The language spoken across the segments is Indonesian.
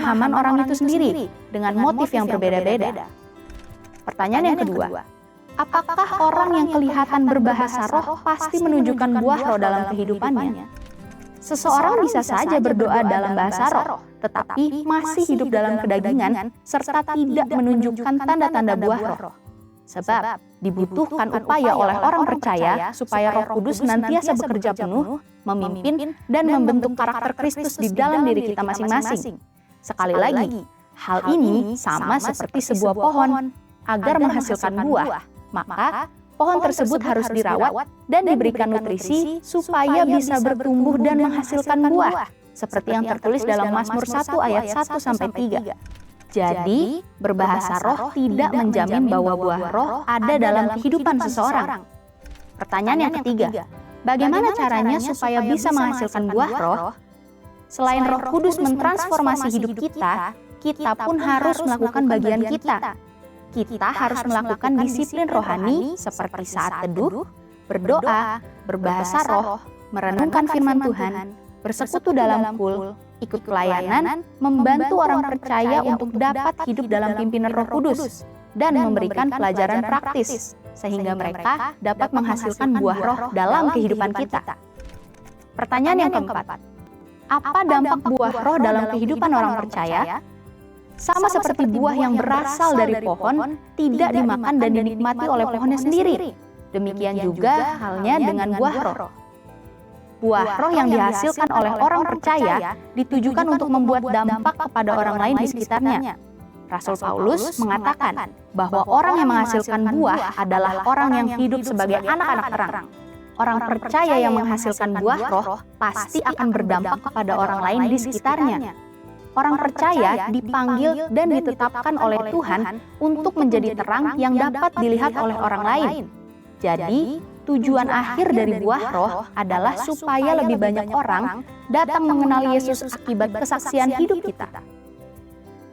pemahaman orang itu sendiri dengan motif yang berbeda-beda. Pertanyaan yang kedua, apakah orang yang kelihatan berbahasa roh pasti menunjukkan buah roh dalam kehidupannya? Seseorang bisa saja berdoa dalam bahasa roh, tetapi masih hidup dalam kedagingan serta tidak menunjukkan tanda-tanda buah roh. Sebab dibutuhkan upaya oleh orang percaya supaya Roh Kudus senantiasa bekerja penuh, memimpin, dan membentuk karakter Kristus di dalam diri kita masing-masing. Sekali lagi, hal ini sama seperti sebuah pohon. Agar menghasilkan buah, maka pohon tersebut harus dirawat dan diberikan nutrisi supaya bisa bertumbuh dan menghasilkan buah, seperti yang tertulis dalam Mazmur 1 ayat 1-3. Jadi, berbahasa roh tidak menjamin bahwa buah roh ada dalam kehidupan seseorang. Pertanyaan yang ketiga, bagaimana caranya supaya bisa menghasilkan buah roh? Selain Roh Kudus mentransformasi hidup kita, kita pun harus melakukan bagian kita. Kita harus melakukan disiplin rohani seperti saat teduh, berdoa, berbahasa roh, merenungkan firman Tuhan, bersekutu dalam kul, ikut pelayanan, membantu orang percaya untuk dapat hidup dalam pimpinan Roh Kudus, dan memberikan pelajaran praktis, sehingga mereka dapat menghasilkan buah roh dalam kehidupan kita. Pertanyaan yang keempat, apa dampak buah roh dalam kehidupan orang percaya? Sama seperti buah yang berasal dari pohon, tidak dimakan dan dinikmati oleh pohonnya sendiri. Demikian juga halnya dengan buah roh. Buah roh yang dihasilkan oleh orang percaya ditujukan untuk membuat dampak kepada orang lain di sekitarnya. Rasul Paulus mengatakan bahwa orang yang menghasilkan buah adalah orang yang hidup sebagai anak-anak terang. Orang percaya yang menghasilkan buah roh pasti akan berdampak kepada orang lain di sekitarnya. Orang percaya dipanggil dan ditetapkan oleh Tuhan untuk menjadi terang yang dapat dilihat oleh orang lain. Jadi, tujuan akhir dari buah roh adalah supaya lebih banyak orang datang mengenal Yesus akibat kesaksian hidup kita.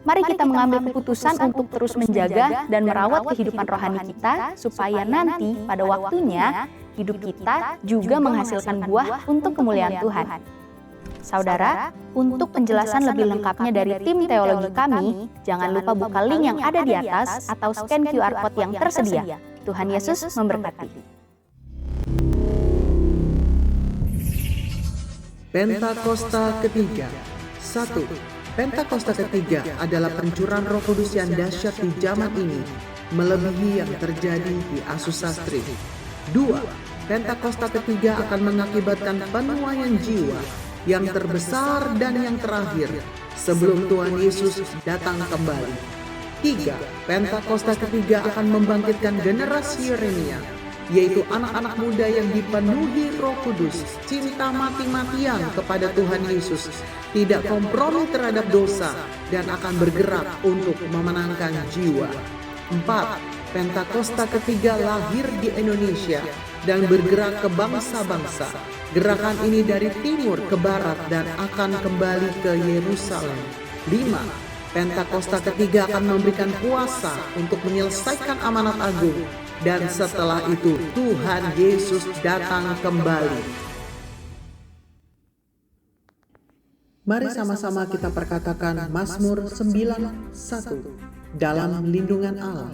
Mari kita mengambil keputusan untuk terus menjaga dan merawat kehidupan rohani kita, supaya nanti pada waktunya hidup kita juga menghasilkan buah untuk kemuliaan Tuhan. Saudara, untuk penjelasan lebih lengkapnya dari tim teologi kami, jangan lupa buka link yang ada di atas atau scan QR Code yang tersedia. Tuhan Yesus memberkati. Pentakosta ketiga. 1. Pentakosta ketiga adalah pencurahan Roh Kudus yang dahsyat di zaman ini, melebihi yang terjadi di Asusastri. 2. Pentakosta ketiga akan mengakibatkan penuaian jiwa yang terbesar dan yang terakhir sebelum Tuhan Yesus datang kembali. 3. Pentakosta ketiga akan membangkitkan generasi Yeremia, yaitu anak-anak muda yang dipenuhi Roh Kudus, cinta mati-matian kepada Tuhan Yesus, tidak kompromi terhadap dosa, dan akan bergerak untuk memenangkan jiwa. 4. Pentakosta ketiga lahir di Indonesia dan bergerak ke bangsa-bangsa. Gerakan ini dari timur ke barat dan akan kembali ke Yerusalem. 5. Pentakosta ketiga akan memberikan kuasa untuk menyelesaikan amanat agung, dan setelah itu Tuhan Yesus datang kembali. Mari sama-sama kita perkatakan Mazmur 9:1. Dalam lindungan Allah.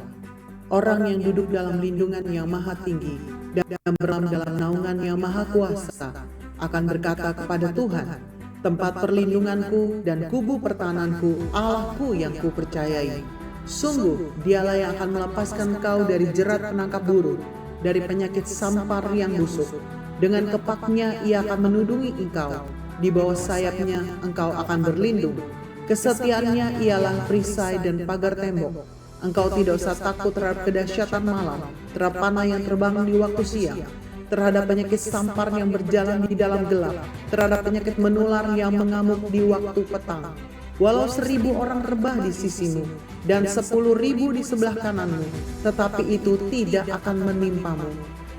Orang yang duduk dalam lindungan yang maha tinggi dan berlindung dalam naungan yang maha kuasa akan berkata kepada Tuhan, tempat perlindunganku dan kubu pertahananku, Allahku yang kupercayai. Sungguh dialah yang akan melepaskan kau dari jerat penangkap burung, dari penyakit sampar yang busuk. Dengan kepaknya ia akan menudungi engkau, di bawah sayapnya engkau akan berlindung. Kesetiaannya ialah perisai dan pagar tembok. Engkau tidak usah takut terhadap kedahsyatan malam, terhadap panah yang terbang di waktu siang, terhadap penyakit sampar yang berjalan di dalam gelap, terhadap penyakit menular yang mengamuk di waktu petang. Walau 1.000 orang rebah di sisimu dan 10.000 di sebelah kananmu, tetapi itu tidak akan menimpamu.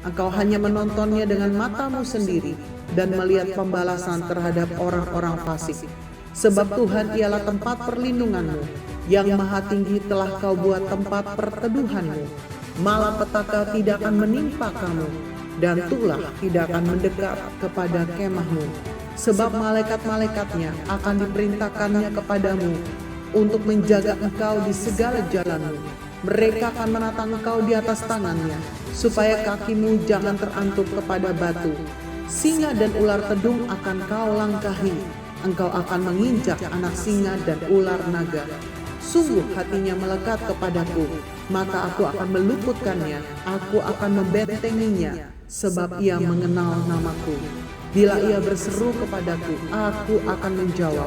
Engkau hanya menontonnya dengan matamu sendiri dan melihat pembalasan terhadap orang-orang fasik. Sebab Tuhan ialah tempat perlindunganmu, yang maha tinggi telah kau buat tempat perteduhanmu. Malapetaka tidak akan menimpa kamu, dan tulah tidak akan mendekat kepada kemahmu. Sebab malaikat-malaikatnya akan diperintahkannya kepadamu untuk menjaga engkau di segala jalanmu. Mereka akan menatang engkau di atas tangannya, supaya kakimu jangan terantuk kepada batu. Singa dan ular tedung akan kau langkahi. Engkau akan menginjak anak singa dan ular naga. Sungguh hatinya melekat kepadaku, maka aku akan meluputkannya, aku akan membentenginya, sebab ia mengenal namaku. Bila ia berseru kepadaku, aku akan menjawab.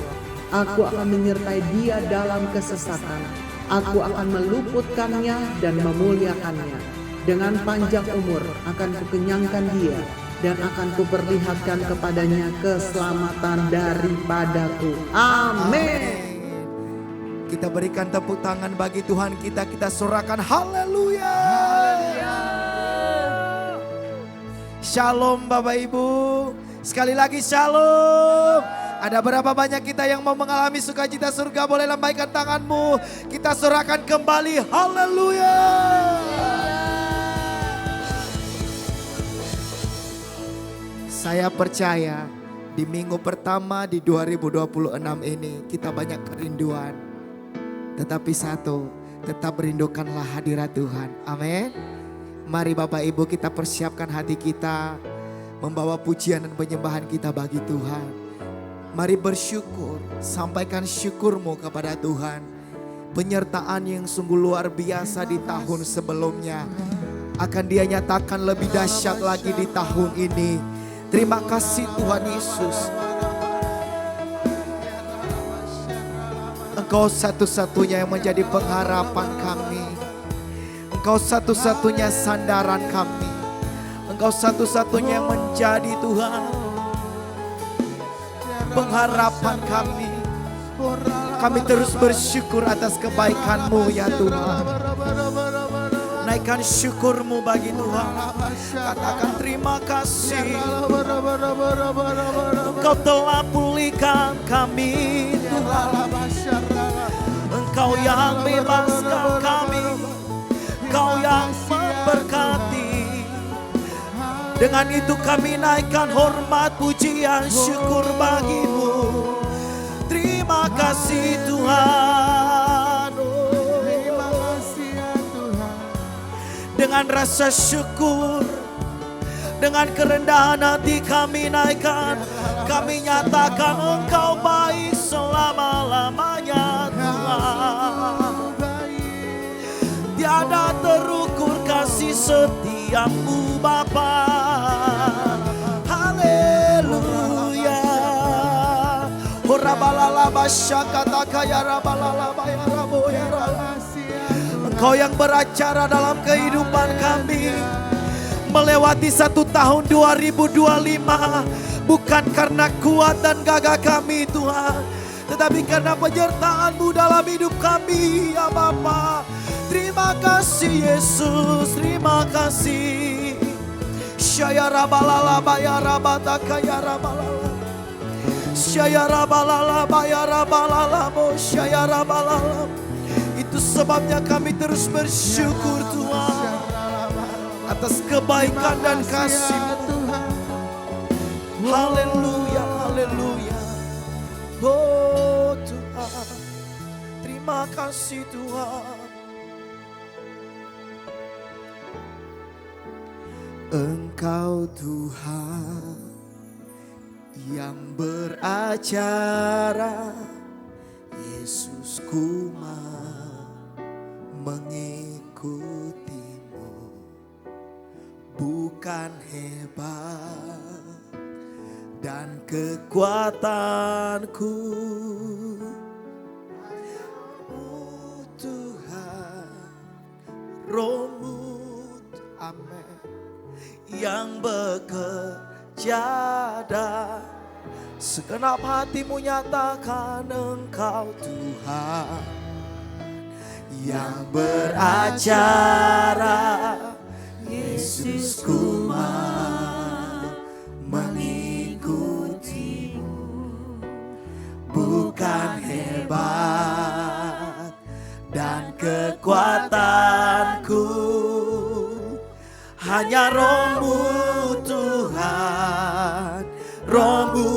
Aku akan menyertai dia dalam kesesatan. Aku akan meluputkannya dan memuliakannya. Dengan panjang umur akan kukenyangkan dia, dan akan kuperlihatkan kepadanya keselamatan daripadaku. Amin. Kita berikan tepuk tangan bagi Tuhan kita. Kita sorakan haleluya. Shalom Bapak Ibu. Sekali lagi shalom. Ada berapa banyak kita yang mau mengalami sukacita surga? Boleh lambaikan tanganmu. Kita sorakan kembali haleluya. Saya percaya di minggu pertama di 2026 ini kita banyak kerinduan. Tetapi satu, tetap rindukanlah hadirat Tuhan. Amin. Mari Bapak Ibu kita persiapkan hati kita, membawa pujian dan penyembahan kita bagi Tuhan. Mari bersyukur, sampaikan syukurmu kepada Tuhan. Penyertaan yang sungguh luar biasa di tahun sebelumnya akan Dia nyatakan lebih dahsyat lagi di tahun ini. Terima kasih Tuhan Yesus. Engkau satu-satunya yang menjadi pengharapan kami. Engkau satu-satunya sandaran kami. Engkau satu-satunya yang menjadi Tuhan pengharapan kami. Kami terus bersyukur atas kebaikan-Mu ya Tuhan. Naikkan syukurmu bagi Tuhan. Katakan terima kasih. Engkau telah pulihkan kami Tuhan. Engkau yang bebaskan kami. Engkau yang memberkati. Dengan itu kami naikkan hormat, pujian, syukur bagi-Mu. Terima kasih Tuhan. Dengan rasa syukur, dengan kerendahan hati kami naikkan, kami nyatakan Engkau baik selama-lamanya Tuhan. Tiada terukur kasih setiamu Bapa. Haleluya. Orabalala basyakata kaya rabalala bayara boyara. Engkau yang beracara dalam kehidupan kami. Melewati 1 tahun 2025. Bukan karena kuat dan gagah kami Tuhan. Tetapi karena penyertaan-Mu dalam hidup kami ya Bapa. Terima kasih Yesus. Terima kasih. Syayara balala bayara bataka yara balala. Syayara balala bayara balala mo syayara balala. Itu sebabnya kami terus bersyukur Tuhan atas kebaikan dan kasih-Mu. Haleluya, haleluya. Oh Tuhan, terima kasih Tuhan. Engkau Tuhan yang beracara, Yesusku mengikuti-Mu. Bukan hebat dan kekuatanku, Tuhan, Roh-Mu, amin, yang bekerja dan segenap hati-Mu nyatakan Engkau Tuhan yang beracara, Yesusku mengikuti-Mu. Bukan hebat dan kekuatanku, hanya Roh-Mu Tuhan, Roh-Mu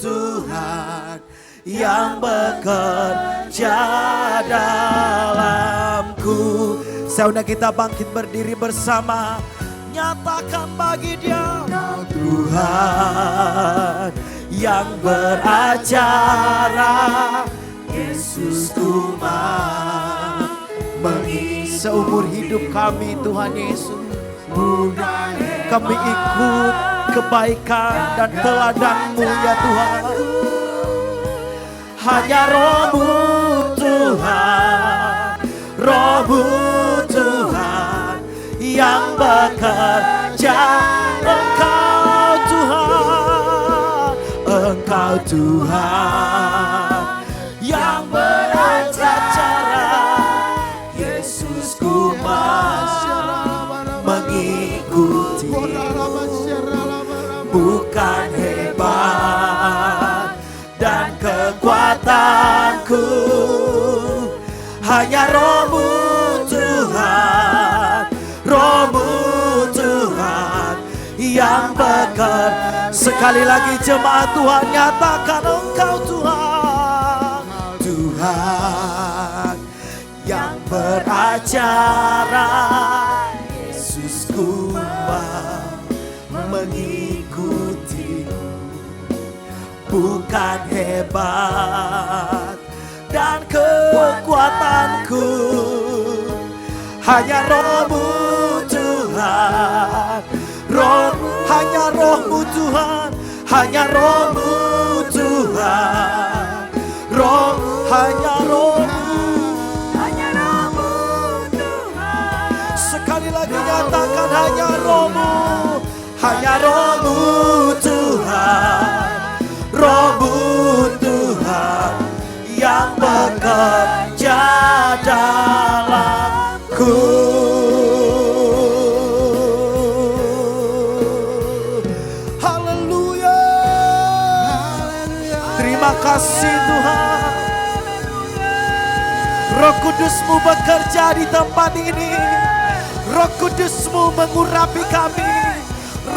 Tuhan yang bekerja Saya undang kita bangkit berdiri bersama. Nyatakan bagi Dia, Engkau Tuhan yang beracara, Yesus umat mengisi seumur hidup kami. Tuhan Yesus, kami ikut kebaikan dan teladan-Mu ya Tuhan. Hanya Roh-Mu Tuhan, Roh-Mu Tuhan yang bekerja. Engkau Tuhan, Engkau Tuhan yang beracara, Yesus ku mengikuti. Bukan hebat dan kekuatanku, hanya Roh-Mu Tuhan, Roh-Mu Tuhan yang bekerja. Sekali lagi jemaat Tuhan, nyatakan Engkau Tuhan, Tuhan yang beracara, Yesus ku mengikuti. Bukan hebat dan kekuatanku, hanya Roh-Mu Tuhan, hanya Roh-Mu Tuhan, hanya Roh-Mu Tuhan, hanya Roh-Mu Tuhan. Sekali lagi nyatakan hanya Roh-Mu, hanya Roh-Mu Tuhan, Roh-Mu Tuhan yang bekerja dalamku. Haleluya. Terima kasih Tuhan. Roh Kudus-Mu bekerja di tempat ini. Roh Kudus-Mu mengurapi kami.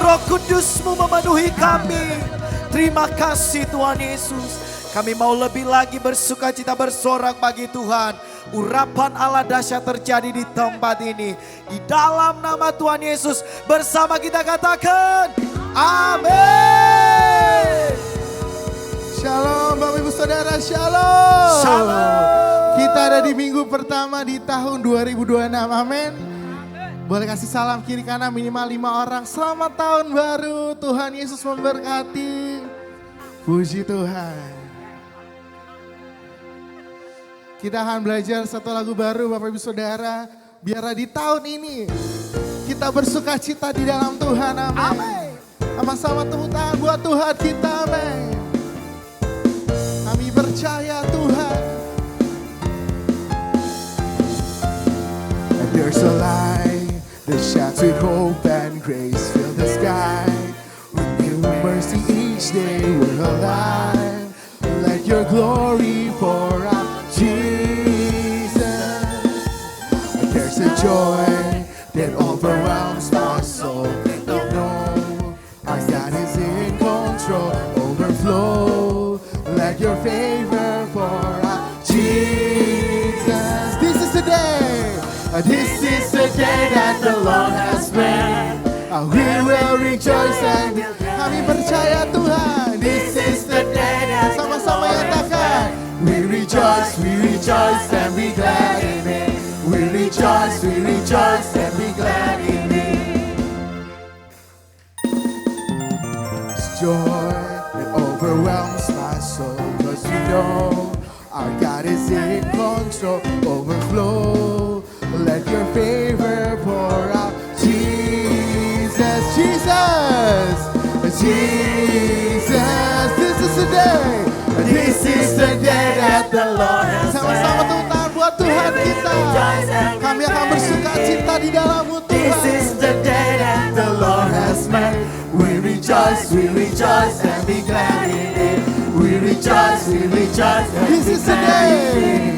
Roh Kudus-Mu memenuhi kami. Terima kasih Tuhan Yesus. Kami mau lebih lagi bersuka cita bersorak bagi Tuhan. Urapan Allah dahsyat terjadi di tempat ini. Di dalam nama Tuhan Yesus bersama kita katakan amin. Shalom Bapak Ibu Saudara, shalom. Shalom. Kita ada di minggu pertama di tahun 2026, amin. Boleh kasih salam kiri kanan minimal 5 orang. Selamat tahun baru, Tuhan Yesus memberkati. Puji Tuhan. Kita akan belajar satu lagu baru Bapak Ibu Saudara. Biar di tahun ini kita bersuka cita di dalam Tuhan, amin. Sama-sama tepuk tangan buat Tuhan kita, amin. Kami percaya Tuhan. And there's a light that shines with hope and grace. Fill the sky with new mercy each day. We're alive. Let your glory pour out, Jesus. And there's a joy that overwhelms my soul. And I know our God is in control. Overflow. Let your favor pour out, Jesus. This is the day. This is the day that the Lord has made. We will rejoice and kami percaya Tuhan. This is the day that sama-sama nyatakan. We rejoice and be glad in it. We rejoice and be glad in it. It's joy that overwhelms my soul, 'cause we know our God is in control. Overflow, let your favor pour out, Jesus, Jesus, Jesus. This is the day. This is the day that the Lord has made. Sama-sama tepuk tangan buat Tuhan kita. Kami akan bersuka cita di dalam-Mu Tuhan. This is the day that the Lord has made. We rejoice and be glad in it. We rejoice and this is the day.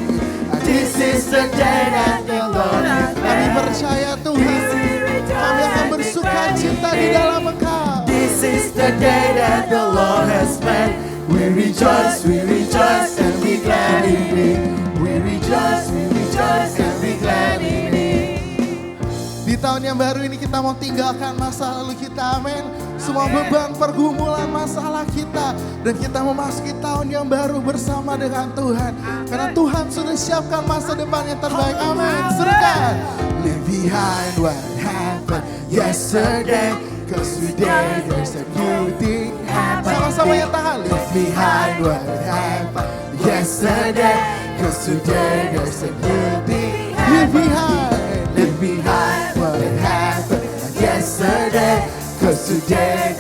This is the day that the Lord has made. Kami percaya Tuhan. Kami akan bersuka cita di dalam Engkau. This is the day that the Lord has made. We rejoice and be glad in it. We rejoice and be glad in it. tahun yang baru ini kita mau tinggalkan masa lalu kita, amin. Semua beban, pergumulan, masalah kita. Dan kita memasuki tahun yang baru bersama dengan Tuhan. Karena Tuhan sudah siapkan masa depan yang terbaik, amin. Serukan. Leave behind what happened yesterday, 'cause today there's a new thing happening. Sama-sama yang tahan. Leave behind what happened yesterday, 'cause today there's a new thing happening. Leave behind what happened yesterday, 'cause today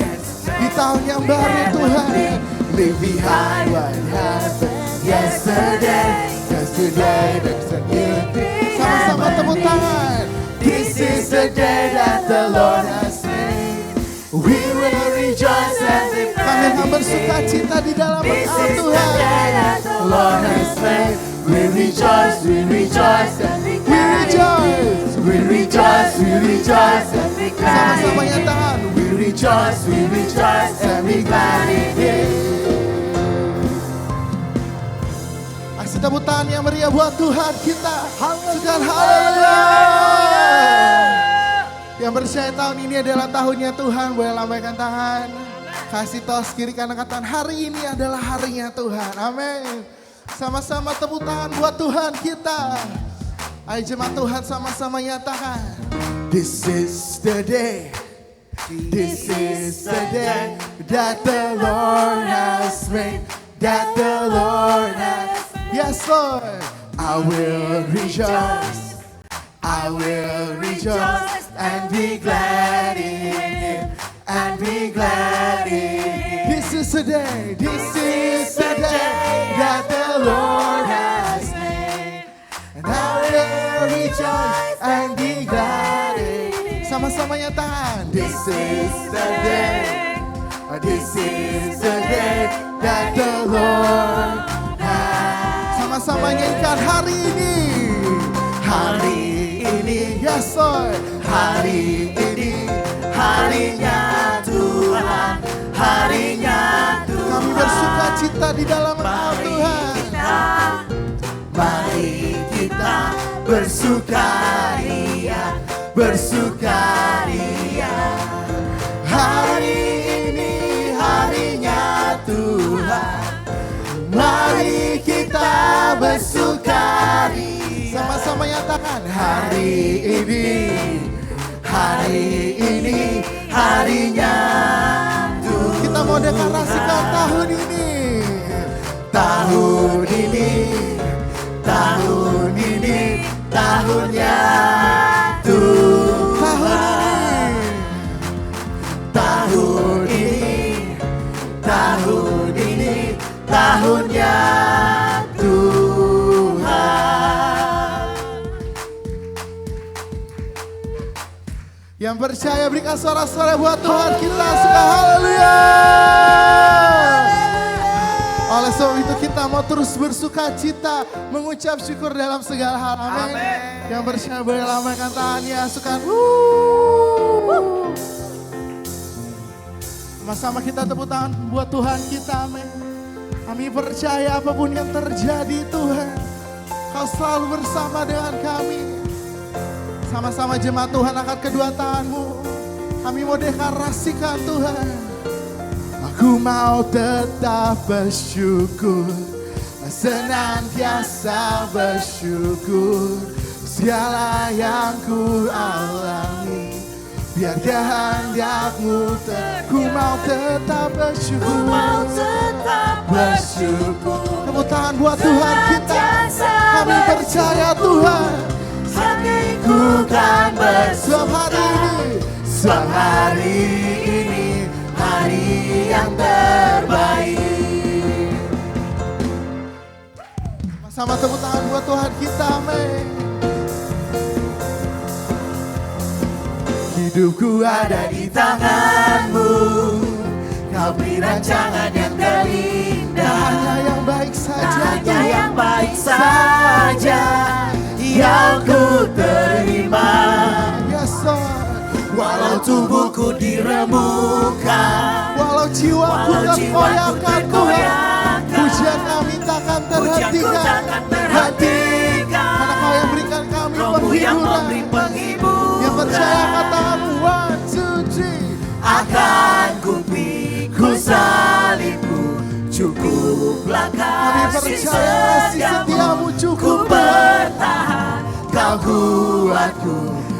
di tahun yang baru Tuhan. Leave behind what happened yesterday, 'cause today there's a new thing. Sama-sama tepuk tangan. This is the day that the Lord has made. We will rejoice and be glad. Kami akan bersuka cita di dalam Engkau Tuhan. The Lord has made. We rejoice, we rejoice and be glad. We rejoice, we rejoice and be glad. Sama-sama nyatakan. We rejoice and be glad in it. Kasih tepuk tangan yang meriah buat Tuhan kita. Haleluya. Haleluya. Yang percaya tahun ini adalah tahunnya Tuhan, boleh lambaikan tangan. Kasih tos kiri kanan katakan, hari ini adalah harinya Tuhan. Amin. Sama-sama tepuk tangan buat Tuhan kita. Ayo jemaat Tuhan sama-sama nyatakan. This is the day. This is the day that the Lord has made. That the Lord has. Yes, Lord. I will rejoice. I will rejoice and be glad in it. And be glad in it. This is the day. This is the day that the Lord has made. And I will rejoice and be glad in it. Sama-sama nyatakan. This is the day. This is the day that the Lord has. Sama-sama nyanyikan hari ini. Hari ini. Yes, Lord. Hari ini. Harinya Tuhan. Harinya Tuhan. Kami bersuka cita di dalam Engkau Tuhan. Mari kita bersukaria. Bersukaria. Hari ini harinya Tuhan. Mari kita bersukaria. Sama-sama nyatakan hari ini. Hari ini harinya Tuhan. Kita mau deklarasikan tahun ini. Tahun ini. Tahun ini. Tahunnya Tuhan. Tahun ini. Tahun ini. Tahunnya Tuhan. Yang percaya berikan suara-suara buat Tuhan kita. Suka haleluya. Oleh sebab itu kita mau terus bersuka cita, mengucap syukur dalam segala hal. Amin. Yang percaya boleh lambaikan tangannya. Suka. Sama-sama kita tepuk tangan buat Tuhan kita. Amin. Kami percaya apapun yang terjadi Tuhan, Kau selalu bersama dengan kami. Sama-sama jemaat Tuhan angkat kedua tanganmu. Kami mau deklarasikan Tuhan. Aku mau tetap bersyukur, senantiasa bersyukur. Segala yang ku alami, biar kehendak-Mu ku mau tetap bersyukur. Ku mau tetap bersyukur. Tepuk tangan buat Tuhan kita. Kami percaya Tuhan. Ku kan bersama hari ini. Sebab hari ini hari yang terbaik. Sama tepuk tangan buat Tuhan kita. Amin. Hidupku ada di tangan-Mu. Kau beri rancangan yang terindah. Hanya yang baik saja. Hanya yang baik saja yang ku terima. Yes, Lord. Walau tubuhku diremukkan, walau jiwaku terkoyakkan Tuhan, pujian kami takkan terhentikan. Karena Kau yang berikan kami penghiburan. Yang percaya salibku, cukuplah Kami kasih percaya kasih setiamu cukup. Ku bertahan, kau kuatku,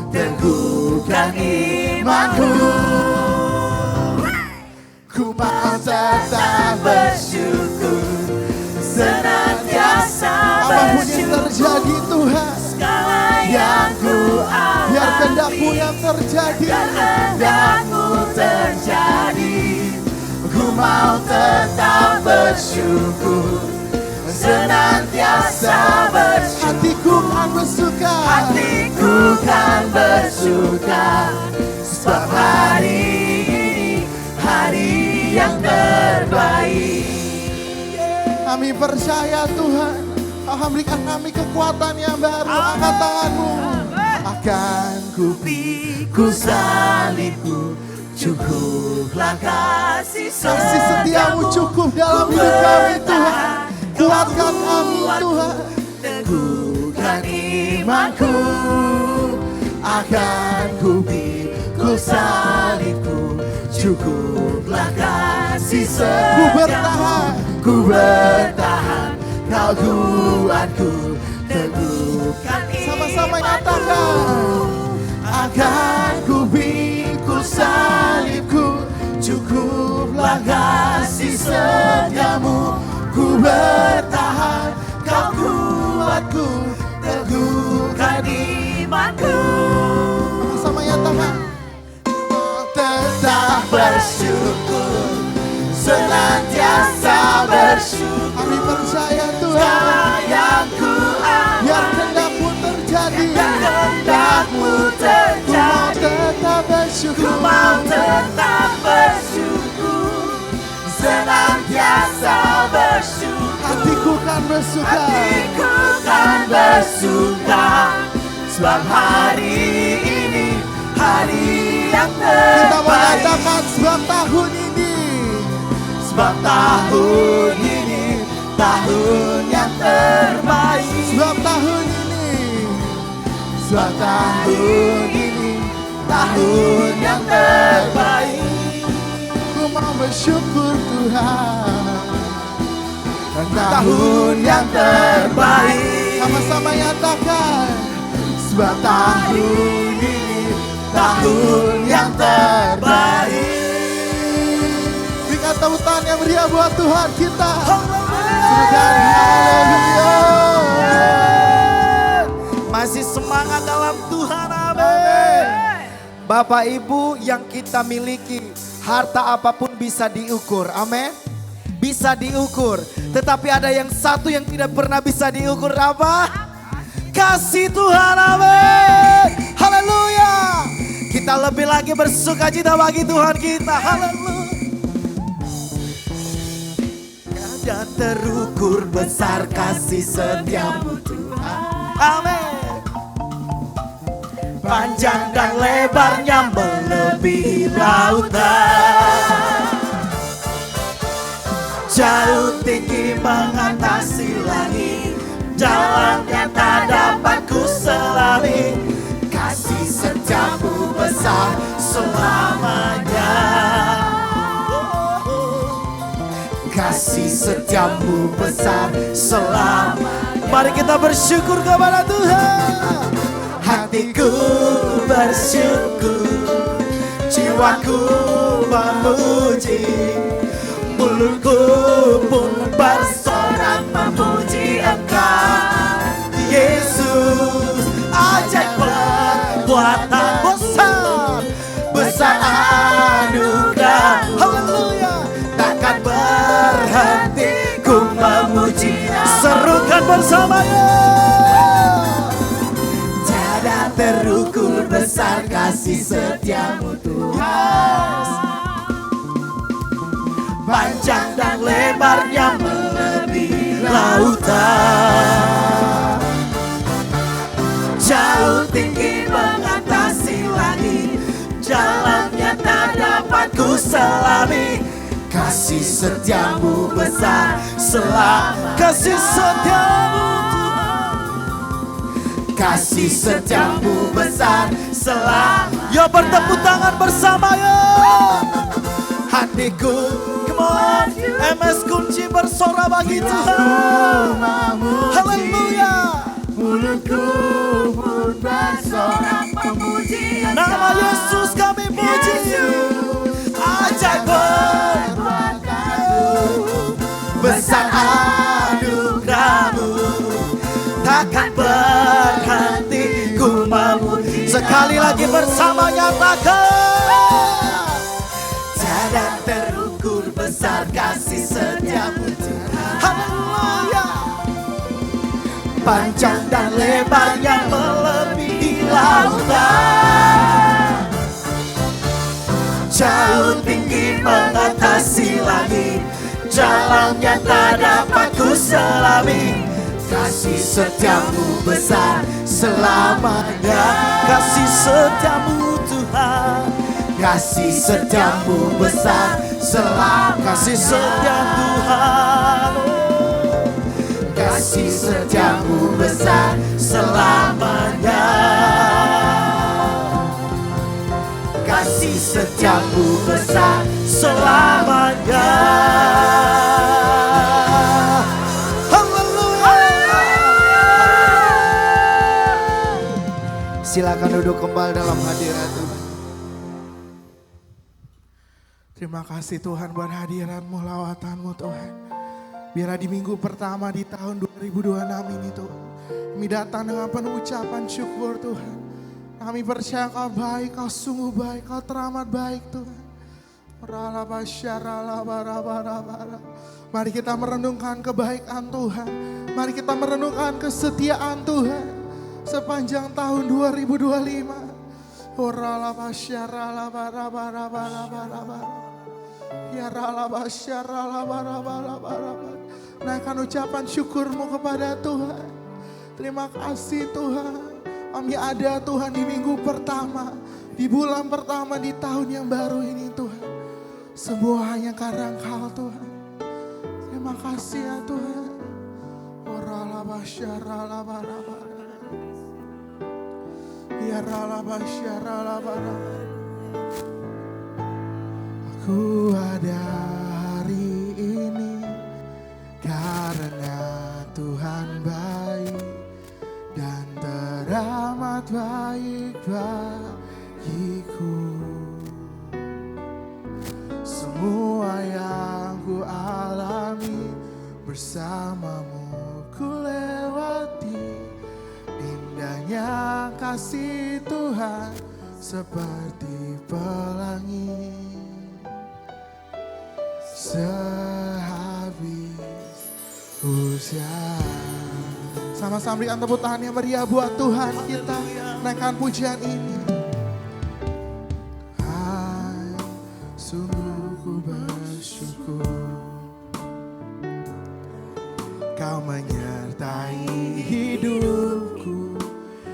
teguhkan imanku. Ku mau tetap Bersyukur, senantiasa apapun yang bersyukur. terjadi Tuhan. Segala yang ku Biar alami, kehendak-Mu yang terjadi. biar kehendak-Mu terjadi. Ku mau tetap bersyukur, senantiasa bersyukur. Hatiku kan bersuka. Hatiku kan bersuka, sebab hari ini hari yang terbaik. Kami percaya Tuhan, Kau berikan kami kekuatan yang baru. Angkat tangan-Mu. Akan ku Ku salibku, cukuplah kasih setiamu cukup dalam hidup kami Tuhan. Kuatkan kami Tuhan. teguhkan imanku. Akan ku salibku, cukuplah kasih Ku bertahan. Ku bertahan, kau kuatku, teguhkan Sama-sama nyatakan. akan ku salibku, cukuplah kasih setiamu. Ku bertahan, kau kuatku, teguhkan imanku. Sama-sama nyatakan. Tetap bersyukur, senantiasa bersyukur. Kami percaya Tuhan. Segala yang ku Biar alami, kehendak-Mu terjadi. kehendak-Mu Ku mau terjadi. tetap bersyukur. Ku mau tetap bersyukur, senantiasa bersyukur. Hatiku kan bersuka. Hatiku kan bersuka, sebab hari ini hari yang Kita terbaik. mengatakan sebab tahun ini. Sebab tahun ini tahun yang terbaik. Sebab tahun ini. Sebab tahun ini tahun yang terbaik. Ku mau bersyukur Tuhan. Tahun yang terbaik. Sama-sama nyatakan. Sebab tahun ini tahun yang terbaik. Berikan tepuk tangan yang meriah buat Tuhan kita. Silakan, haleluya. Masih semangat dalam Tuhan, amin. Bapak Ibu, yang kita miliki, harta apapun bisa diukur, amin. Bisa diukur, tetapi ada yang satu yang tidak pernah bisa diukur, apa? Kasih Tuhan, amin. Haleluya. Kita lebih lagi bersuka cita bagi Tuhan kita, haleluya. Dan terukur besar kasih setiamu Tuhan, amin. Panjang dan lebarnya melebihi lautan, jauh tinggi mengatasi langit, jalannya tak dapat ku selami. Kasih setiamu besar selamanya. Kasih setiamu besar selamanya. Mari kita bersyukur kepada Tuhan. Hatiku bersyukur, jiwaku memuji, mulutku pun bersorak memuji Engkau. Yesus, ajaib perbuatan besar, besar anugerah. Haleluya, takkan berhenti ku memuji. Serukan bersamanya. Tiada terukur besar kasih setiamu Tuhan, panjang dan lebarnya melebihi lautan, jauh tinggi mengatasi langit, jalannya tak dapat ku selami. Kasih setiamu besar selama. Kasih setiamu Tuhan, kasih setiamu besar selama. Yo bertepuk tangan bersama yo. Hatiku, come on. MS kunci bersorak bagi Tuhan. Haleluya. Mulutku pun bersorak pemujian. Nama Yesus kami puji. Ajaib besar anugerahmu, takkan berhenti ku memuji. Sekali lagi bersama nyatakan. Tiada terukur besar kasih setiamu Tuhan. Haleluya. Panjang dan lebarnya melebihi lautan, jauh tinggi mengatasi langit, jalannya tak dapat ku selami. Kasih setiamu besar selamanya. Kasih setiamu Tuhan, kasih setiamu besar selamanya. Kasih setia Tuhan, kasih setiamu besar selamanya. Kasih setiamu besar selamanya. Haleluya. Silakan duduk kembali dalam hadirat Tuhan. Terima kasih Tuhan buat hadirat-Mu, lawatan-Mu Tuhan. Biarlah di minggu pertama di tahun 2026 ini Tuhan, kami datang dengan penuh ucapan syukur Tuhan. Kami percaya Kau baik, Kau sungguh baik, Kau teramat baik Tuhan. Mari kita merenungkan kebaikan Tuhan. Mari kita merenungkan kesetiaan Tuhan sepanjang tahun 2025. Naikkan ucapan syukur-Mu kepada Tuhan. Terima kasih Tuhan. Kami ada Tuhan di minggu pertama, di bulan pertama di tahun yang baru ini Tuhan. Semua hanya karena Engkau Tuhan. Terima kasih ya Tuhan. Aku ada hari ini karena Tuhan baik dan teramat baik bagiku. Semua yang ku alami bersamamu ku lewati. Indahnya kasih Tuhan seperti pelangi. Sehabis hujan. Sama-sama berikan tepuk tangan yang meriah buat Tuhan kita. Naikkan pujian ini. Sungguh ku bersyukur Kau menyertai hidupku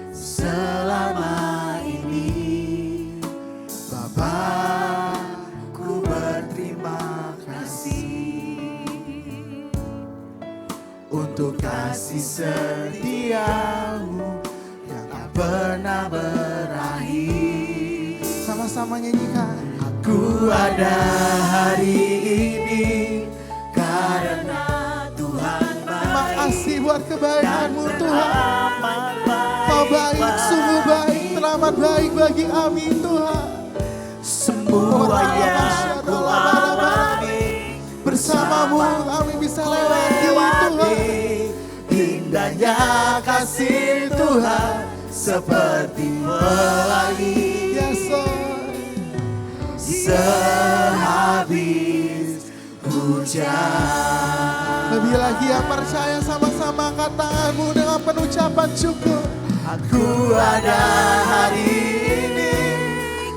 selama ini. Bapa, ku berterima kasih untuk kasih setiamu yang tak pernah berakhir. Sama-sama nyanyikan. Aku ada hari ini karena Tuhan baik. Terima kasih buat kebaikan-Mu Tuhan. Kau baik, sungguh baik, teramat baik bagi kami Tuhan. Semua yang ku alami bersama-Mu kami bisa lewati Tuhan. Indahnya kasih Tuhan seperti pelangi. Yes, Lord. Sehabis hujan. Lebih lagi yang percaya sama-sama angkat tanganmu dengan penuh ucapan syukur. Aku ada hari ini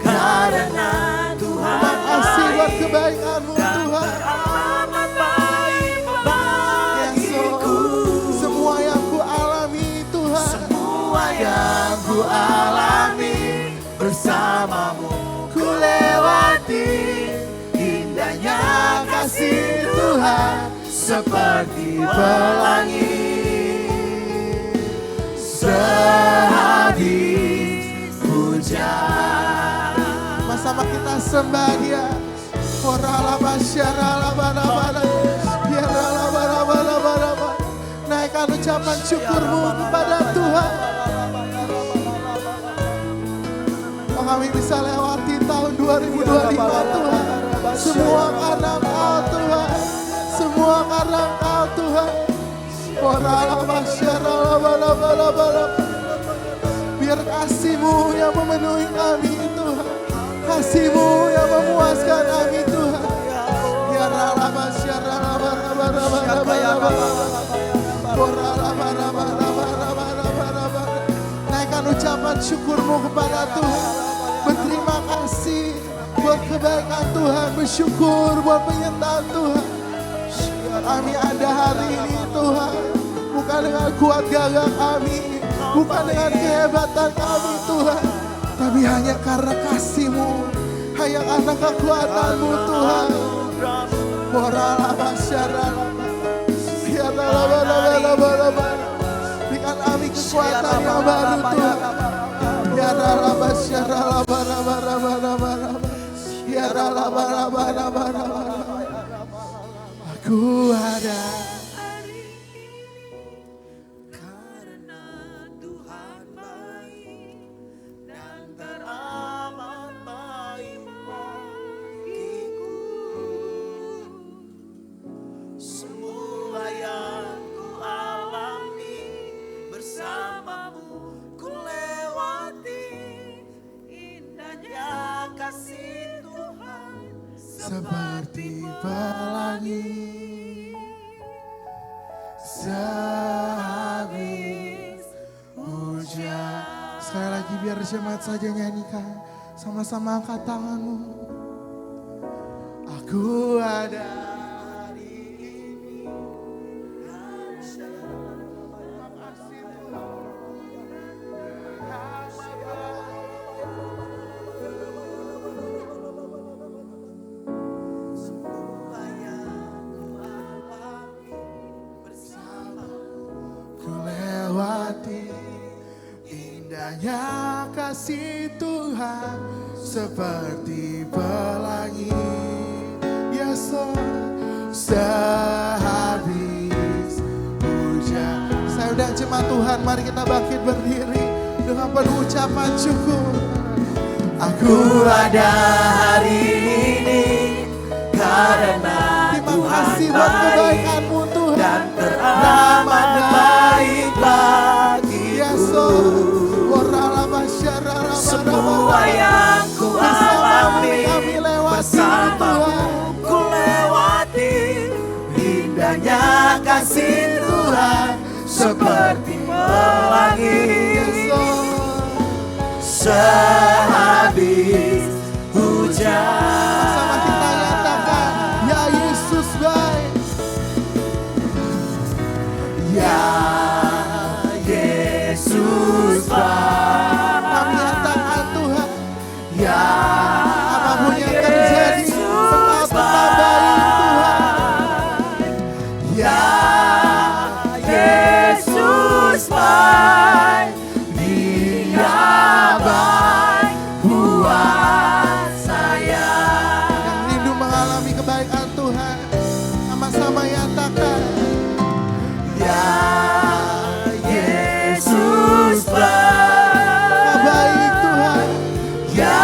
karena Tuhan Terima kasih buat baik kebaikan-Mu dan Tuhan. teramat baik bagiku. Semua yang ku alami Tuhan. Semua yang ku alami bersamamu ku lewati. Indahnya kasih Tuhan seperti pelangi. Sehabis hujan. Sama-sama kita sembah Dia. Orala basyara ucapan syukurmu kepada Tuhan. Oh, kami bisa lewati tahun 2025 Tuhan. Semua karena Engkau Tuhan. Semua karena Engkau Tuhan. Biar kasih-Mu yang memenuhi kami Tuhan. Kasih-Mu yang memuaskan kami Tuhan. Naikkan ucapan syukur-Mu kepada Tuhan. Berterima kasih buat kebaikan Tuhan. Bersyukur buat penyertaan Tuhan. Kami ada hari ini Tuhan, bukan dengan kuat gagah kami, bukan dengan kehebatan kami Tuhan, tapi hanya karena kasih-Mu, hanya karena kekuatan-Mu Tuhan. Berikan kami kekuatan yang baru Tuhan. Aku ada karena Tuhan baik dan teramat baik bagiku. Semua yang ku alami bersamamu ku lewati, indahnya kasih Tuhan seperti pelangi sehabis hujan. Sekali lagi biar jemaat saja nyanyikan, sama-sama angkat tanganmu. Aku ada hari ini. Indahnya kasih Tuhan seperti pelangi, Yesus, sehabis hujan. Saya udah jemaat Tuhan, mari kita bangkit berdiri dengan penuh ucapan syukur. Aku ada hari ini karena Terima kasih buat kebaikan-Mu Tuhan dan teramat baik bagiku. Semua yang ku alami bersamamu ku lewati, indahnya kasih Tuhan seperti pelangi sehabis hujan. Sama kita nyatakan, ya Yesus baik. Ya Yesus baik. Kami nyatakan Tuhan, Ya apapun yang terjadi, Engkau tetap baik Tuhan. Ya Yesus baik, Dia baik buat saya. Yang rindu mengalami kebaikan Tuhan, sama-sama nyatakan, Ya Yesus baik. baik Tuhan. Ya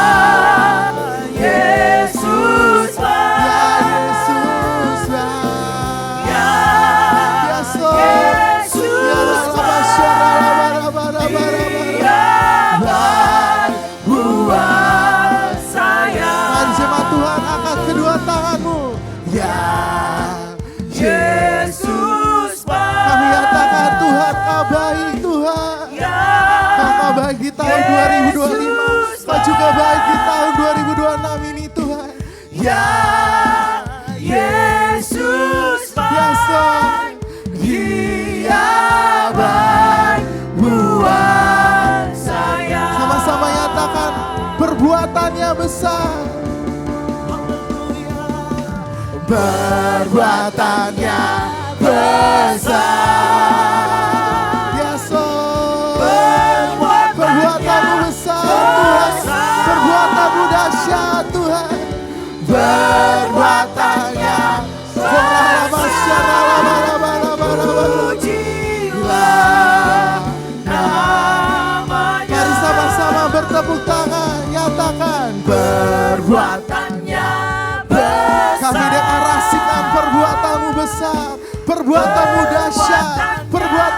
Yesus Ya baik. Yesus baik. Ya Yesus. Dia baik buat saya. Mari jemaat Tuhan, angkat kedua tanganmu. Ya Yesus baik. Kami nyatakan Tuhan, Kau baik Tuhan. Ya Kau baik di tahun 2025. Kau juga baik di tahun 2026 ini Tuhan. Ya Yesus baik. Yesus. Dia baik buat saya. Sama-sama nyatakan perbuatannya besar. Perbuatannya besar. Yesus. Perbuatanmu besar Tuhan. Perbuatanmu dahsyat Tuhan. Perbuatannya Pujilah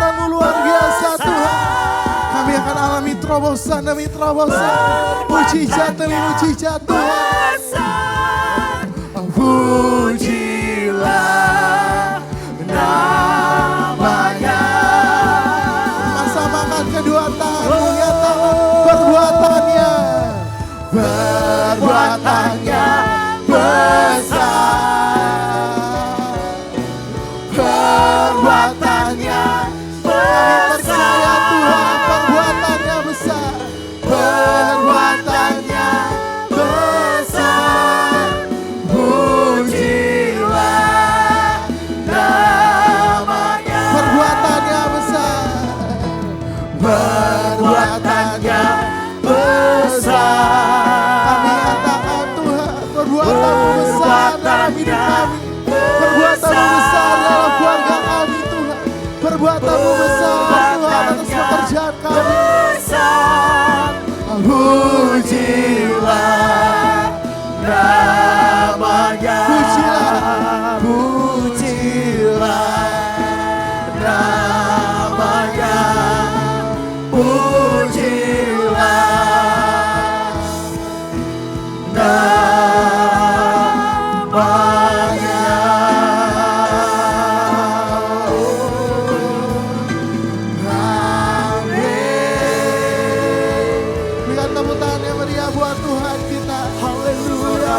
Perbuatan-Mu luar biasa Tuhan. Kami akan alami terobosan demi terobosan. Mujizat demi mujizat Tuhan. Pujilah namanya. Samakan kedua tangan, nyatakan perbuatannya. Perbuatannya besar. Perbuatannya percaya Tuhan, perbuatannya besar. Perbuatannya besar. Pujilah namanya. Perbuatannya besar. Perbuatannya besar. Kami katakan Tuhan, perbuatan-Mu besar dalam hidup kami. Perbuatan-Mu besar dalam keluarga kami Tuhan. Perbuatan-Mu besar Tuhan atas pekerjaan kami. Pujilah namanya. Pujilah. Pujilah namanya. Pujilah namanya. Berikan tepuk tangan yang meriah buat Tuhan kita. Haleluya.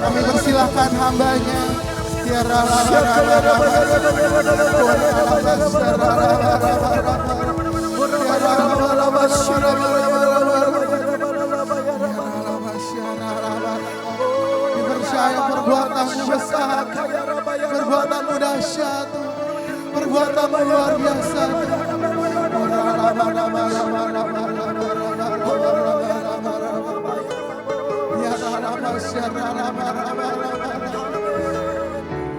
Kami persilahkan hambanya. Dipercaya perbuatan-Mu besar, perbuatan-Mu dahsyat, perbuatan-Mu luar biasa.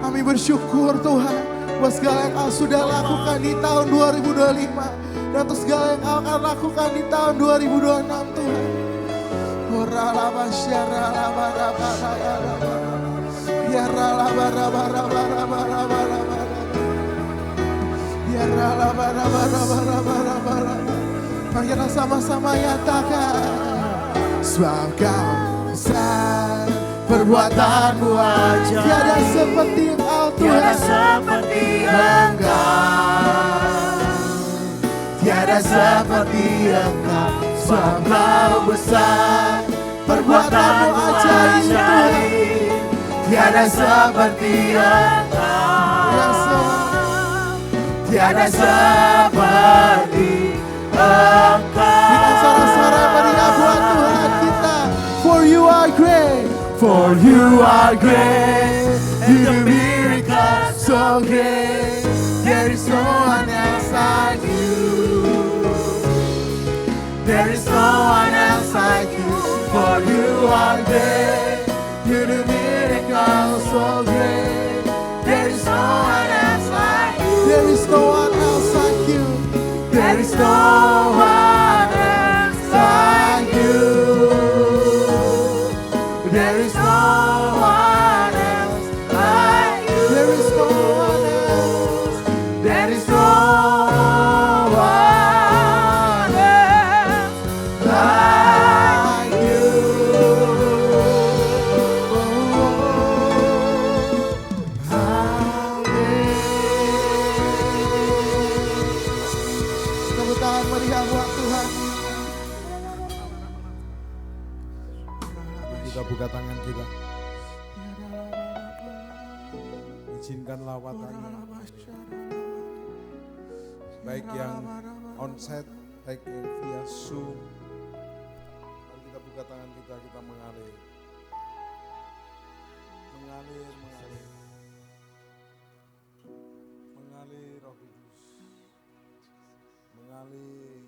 Kami bersyukur Tuhan buat segala yang Kau sudah lakukan di tahun 2025 dan untuk segala yang Kau akan lakukan di tahun 2026 Tuhan. Mari kita sama-sama nyatakan, sebab Kau besar, perbuatan-Mu ajaib. Tiada seperti Engkau Tuhan. Tiada seperti Engkau. Sebab Kau besar, perbuatan-Mu ajaib Tuhan. Tiada seperti Engkau. Tiada seperti Engkau. Dengan suara-suara meriah buat Tuhan kita. For you are great. For you are great, and the miracle so great. There is no one else like you. There is no one else like you. For you are great, you do miracles so great. There is no one else like you. There is no one else like you. There is no one else like you. There is no one else like you. There is no one else. There is no one else like you. Tepuk tangan meriah buat Tuhan. Kita buka tangan kita. Izinkan lawatannya. Baik yang onsite, baik yang via Zoom. Mari kita buka tangan kita, kita mengalir. Mengalir, mengalir. Mengalir Roh Kudus. Mengalir.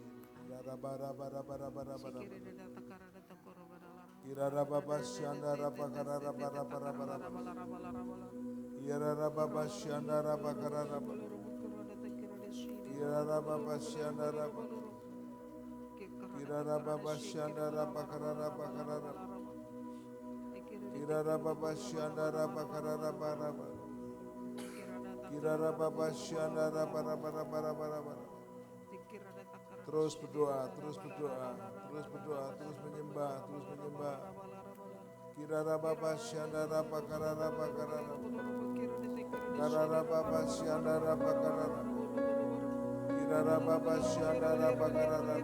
Irara baba syandara bakarara bara bara bara. Irara baba syandara bakarara bara. Irara baba syandara bakarara. Irara baba syandara bakarara bakarara. Irara baba syandara bakarara bara bara. Kirara Baba Shandara bara bara bara bara bara. Terus berdoa, terus berdoa, terus berdoa, terus menyembah, terus menyembah. Kirara Baba Shandara Bakarara Bakarara. Karara Baba Shandara Bakarara. Kirara Baba Shandara Bakarara.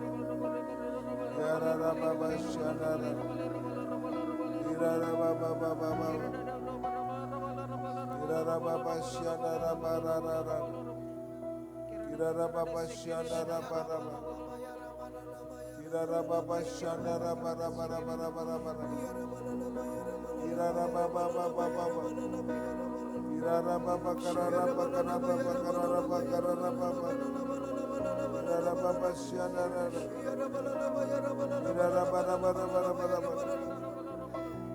Kirara Baba Shandara. Kirara Baba Baba Baba. Kirara Baba Shandara Barara. Kirara Baba Shandara Barara. Kirara Baba Shandara Bara Bara Bara Bara Bara. Kirara Baba Baba Baba. Kirara Baba Karara Bakarara Bakarara Bakarara Baba. Kirara Baba Shandara. Kirara Bara Bara Bara Bara Bara.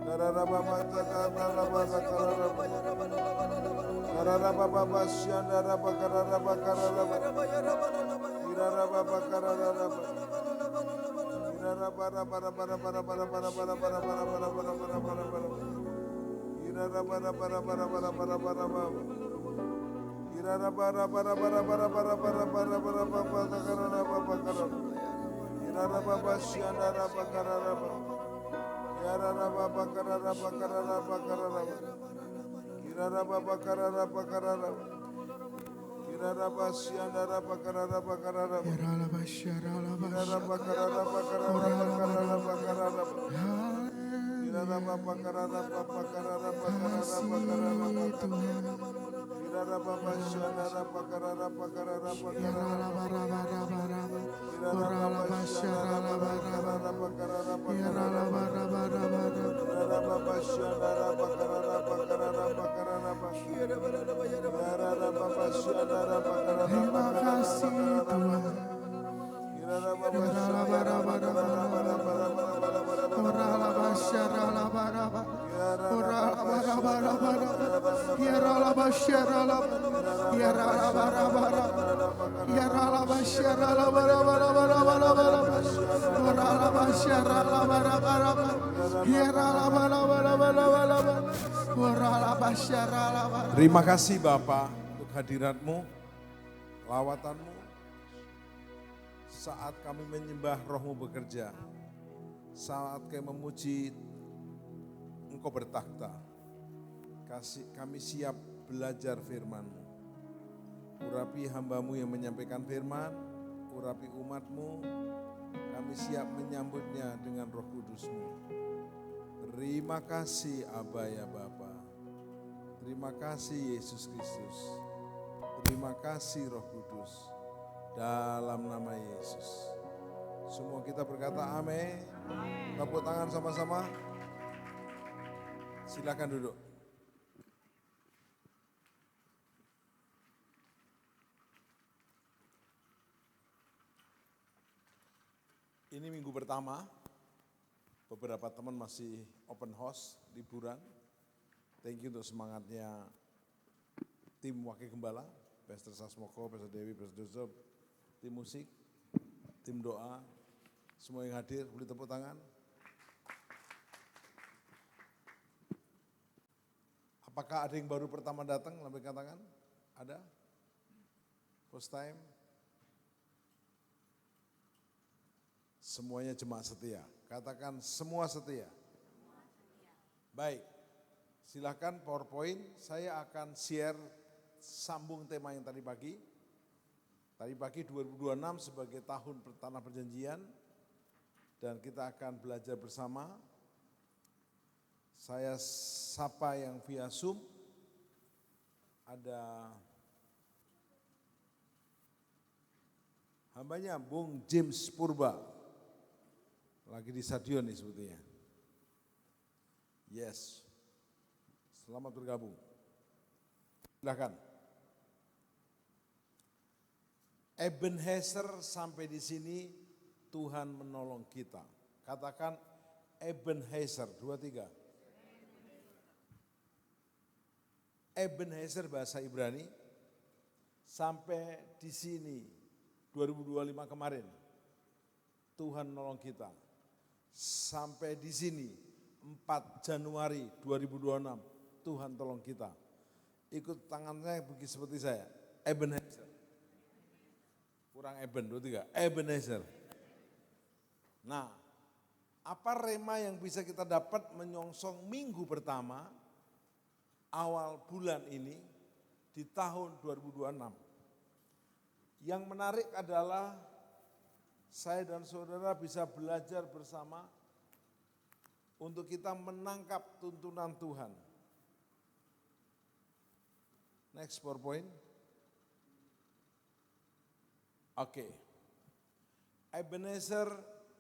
Karara Baba Karara Bara Karara. Karara Baba Shandara Bakarara Bakarara Bara. Kirara Baba Karara Baba. Kirara Bara Bara Bara Bara Bara Bara Bara Bara Bara Bara Bara Bara Bara Bara. Kirara Bara Bara Bara Bara Bara Bara Bara. Kirara Bara Bara Bara Bara Bara Bara Bara Bara Bara Karara Baba Karara. Kirara Baba Shandara Bakarara Baba. Kirara Baba Karara Bakarara Bakarara. Kirara Baba Karara Bakarara. Kirara Baba Shandara Bakarara Bakarara. Kirara Bakarara Bakarara Bakarara Bakarara. Kirara Baba Karara Bakarara Bakarara Bakarara. Kirara Baba Shandara Bakarara Bakarara Bakarara. Kirara Baba Shandara Bakarara Bakarara Bakarara. Kirara Baba Shandara Bakarara Bakarara Bakarara. Kirara Baba Shandara Bakarara Bakarara Bakarara. Kirara Baba Shandara Bakarara Bakarara Terima kasih Bapa untuk hadiratmu, lawatanmu. Saat kami menyembah Rohmu bekerja, saat kami memuji Engkau bertakhta, kami siap belajar firman-Mu. Urapi hamba-Mu yang menyampaikan firman, urapi umat-Mu, kami siap menyambutnya dengan Roh Kudus-Mu. Terima kasih Aba ya Bapa, terima kasih Yesus Kristus, terima kasih Roh Kudus, dalam nama Yesus. Semua kita berkata amin. Tepuk tangan sama-sama. Silakan duduk. Ini minggu pertama, beberapa teman masih open house, liburan. Thank you untuk semangatnya tim Wakil Gembala, Pastor Sasmoko, Pastor Dewi, Pastor Joseph, tim musik, tim doa, semua yang hadir, boleh tepuk tangan. Apakah ada yang baru pertama datang, lambaikan tangan? Ada? First time? Semuanya jemaat setia. Katakan semua setia. Baik, silakan PowerPoint. Saya akan share sambung tema yang tadi pagi. Tadi pagi 2026 sebagai tahun Tanah Perjanjian. Dan kita akan belajar bersama. Saya sapa yang via Zoom. Ada hambanya Bung James Purba. Lagi di stadion nih sebetulnya. Yes. Selamat bergabung. Silakan. Ebenezer sampai di sini Tuhan menolong kita. Katakan Ebenezer, 2, 3. Ebenezer bahasa Ibrani, sampai di sini 2025 kemarin Tuhan menolong kita. Sampai di sini 4 Januari 2026 Tuhan tolong kita. Ikut tangannya seperti saya. Ebenezer. Kurang Eben, 23. Ebenezer. Nah, apa rema yang bisa kita dapat menyongsong minggu pertama awal bulan ini di tahun 2026? Yang menarik adalah saya dan saudara bisa belajar bersama untuk kita menangkap tuntunan Tuhan. Next PowerPoint. Oke. Ebenezer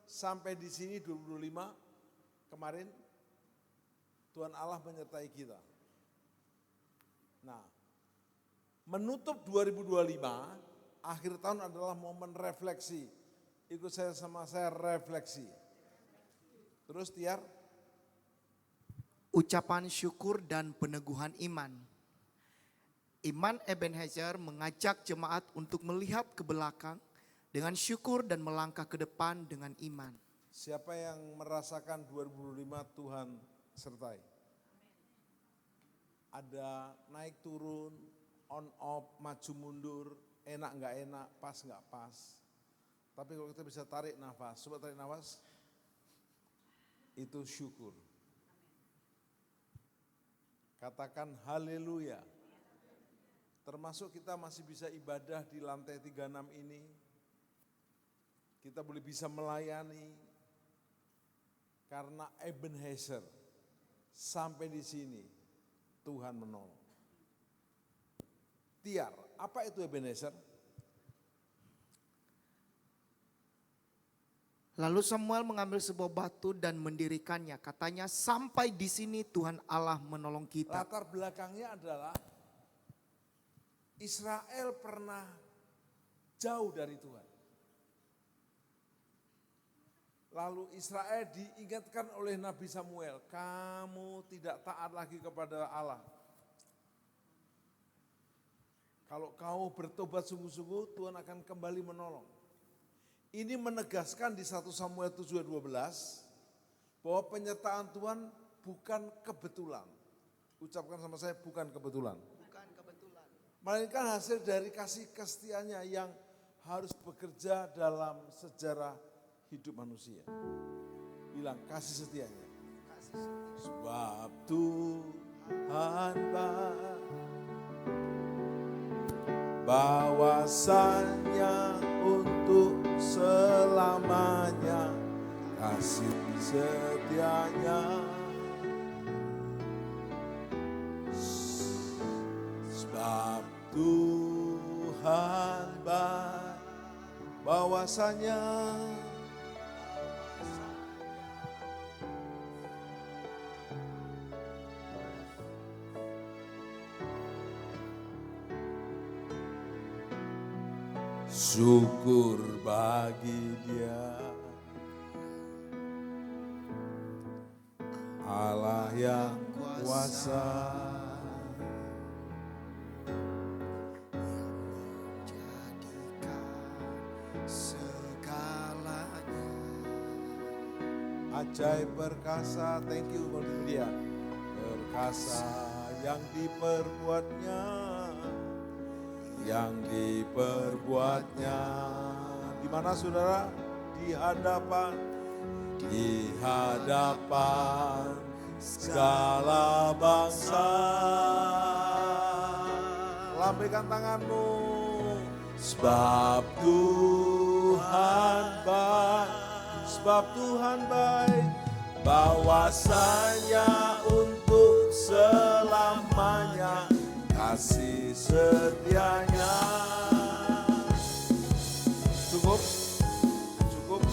sampai di sini 2025 kemarin Tuhan Allah menyertai kita. Nah, menutup 2025 akhir tahun adalah momen refleksi. Ikut saya sama saya refleksi. Terus Tiar? Ucapan syukur dan peneguhan iman. Iman Ebenezer mengajak jemaat untuk melihat ke belakang dengan syukur dan melangkah ke depan dengan iman. Siapa yang merasakan 2025 Tuhan sertai? Ada naik turun, on off, maju mundur, enak nggak enak, pas nggak pas. Tapi kalau kita bisa tarik nafas, coba tarik nafas, itu syukur. Katakan haleluya. Termasuk kita masih bisa ibadah di lantai 36 ini. Kita boleh bisa melayani. Karena Ebenezer sampai di sini Tuhan menolong. Tiar, apa itu Ebenezer? Lalu Samuel mengambil sebuah batu dan mendirikannya. Katanya sampai di sini Tuhan Allah menolong kita. Latar belakangnya adalah Israel pernah jauh dari Tuhan. Lalu Israel diingatkan oleh Nabi Samuel, kamu tidak taat lagi kepada Allah. Kalau kau bertobat sungguh-sungguh, Tuhan akan kembali menolong. Ini menegaskan di 1 Samuel 7:12 bahwa penyertaan Tuhan bukan kebetulan. Ucapkan sama saya, bukan kebetulan. Melainkan hasil dari kasih kesetiaannya yang harus bekerja dalam sejarah hidup manusia. Bilang kasih setianya. Sebab Tuhan baik, bahwasanya untuk selamanya kasih setianya. Sebab Tuhan baik, bahwasanya syukur bagi Dia, Allah yang kuasa. Ajaib perkasa, thank you dia. Perkasa yang diperbuatnya, yang diperbuatnya. Di mana saudara? Di hadapan segala bangsa. Lambaikan tanganmu. Sebab Tuhan baik, sebab Tuhan baik, bahwasanya untuk selamanya kasih setianya. Cukup, cukup.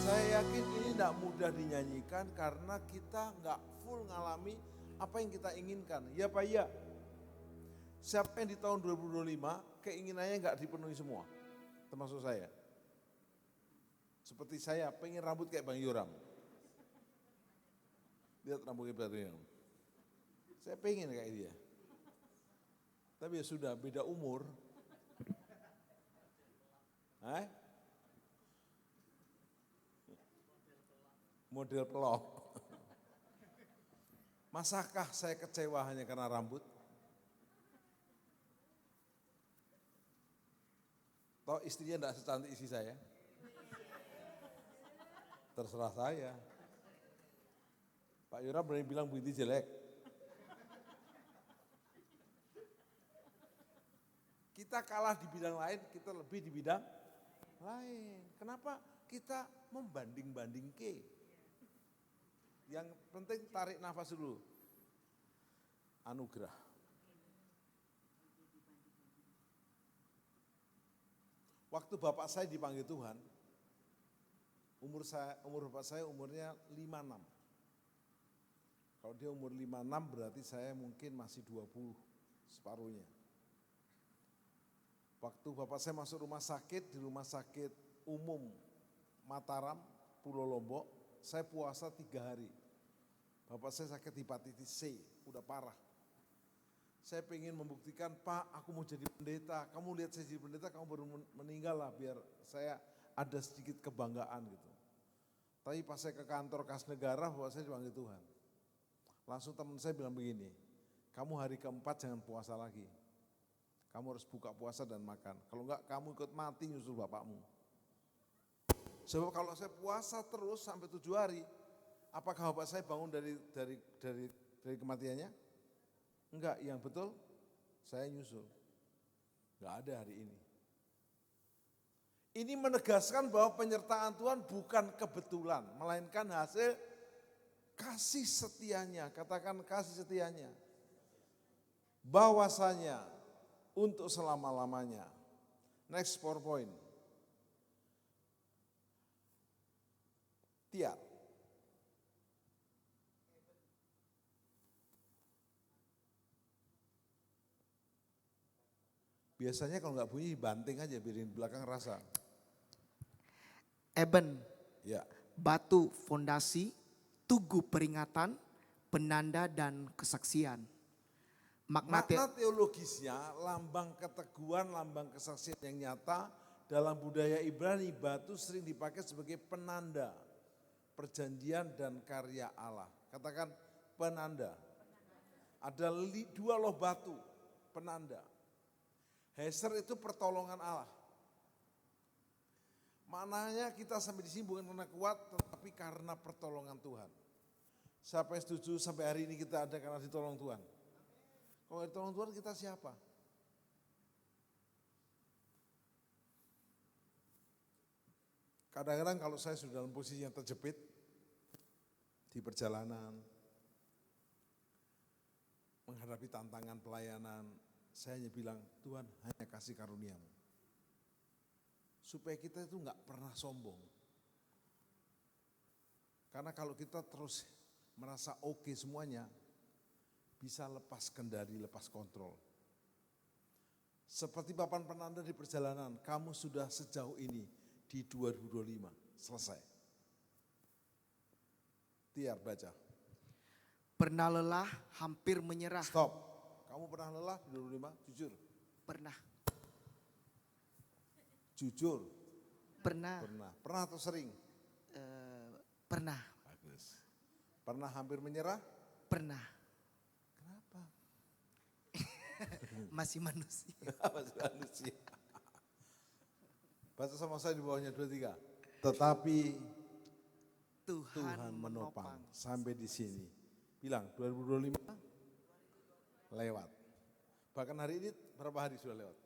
Saya yakin ini tidak mudah dinyanyikan karena kita nggak full ngalami apa yang kita inginkan. Ya Pak, ya. Siapa yang di tahun 2025 keinginannya nggak dipenuhi semua, termasuk saya. Seperti saya pengen rambut kayak Bang Yoram. Lihat rambutnya Bang Yoram. Saya pengen kayak dia. Tapi ya sudah, beda umur. Model pelok. Masakah saya kecewa hanya karena rambut? Toh istrinya enggak secantik istri saya. Terserah saya. Pak Yura berani bilang Bu Iti jelek. Kita kalah di bidang lain, kita lebih di bidang lain. Kenapa? Kita membanding-banding ke. Yang penting tarik nafas dulu. Anugerah. Waktu bapak saya dipanggil Tuhan, umur bapak saya umurnya 56. Kalau dia umur 56 berarti saya mungkin masih 20, separuhnya. Waktu bapak saya masuk rumah sakit, di rumah sakit umum Mataram, Pulau Lombok, saya puasa 3 hari. Bapak saya sakit hepatitis C, udah parah. Saya pengen membuktikan, Pak, aku mau jadi pendeta. Kamu lihat saya jadi pendeta, kamu baru meninggal lah, biar saya ada sedikit kebanggaan gitu. Tapi pas saya ke kantor kas negara, bahwa saya dipanggil Tuhan. Langsung teman saya bilang begini, kamu hari keempat jangan puasa lagi. Kamu harus buka puasa dan makan. Kalau enggak, kamu ikut mati nyusul bapakmu. Sebab kalau saya puasa terus sampai 7 hari, apakah bapak saya bangun dari kematiannya? Enggak, yang betul saya nyusul. Enggak ada hari ini. Ini menegaskan bahwa penyertaan Tuhan bukan kebetulan, melainkan hasil kasih setianya. Katakan kasih setianya. Bahwasanya untuk selama-lamanya. Next PowerPoint. Tiar. Biasanya kalau nggak bunyi banting aja biarin belakang rasa. Eben, Ya. batu fondasi, tugu peringatan, penanda dan kesaksian. Makna Teologisnya lambang keteguhan, lambang kesaksian yang nyata dalam budaya Ibrani, batu sering dipakai sebagai penanda perjanjian dan karya Allah. Katakan penanda. Ada 2 loh batu penanda. Heser itu pertolongan Allah. Maknanya kita sampai di sini bukan karena kuat, tetapi karena pertolongan Tuhan. Siapa yang setuju sampai hari ini kita ada karena ditolong Tuhan? Kalau ditolong Tuhan kita siapa? Kadang-kadang kalau saya sudah dalam posisi yang terjepit di perjalanan, menghadapi tantangan pelayanan, saya hanya bilang, Tuhan hanya kasih karunia-Mu. Supaya kita itu enggak pernah sombong. Karena kalau kita terus merasa oke semuanya, bisa lepas kendali, lepas kontrol. Seperti papan penanda di perjalanan, kamu sudah sejauh ini di 2025, selesai. Tiar baca. pernah lelah, hampir menyerah. Stop. Kamu pernah lelah di 2025? Jujur. Pernah. Jujur. Pernah. Pernah atau sering? Pernah. Bagus. Pernah hampir menyerah? Pernah. Kenapa? Masih manusia. Masih manusia. Baca sama saya di bawahnya 23. Tetapi Tuhan menopang sampai di sini. Bilang 2025 lewat. Bahkan hari ini berapa hari sudah lewat?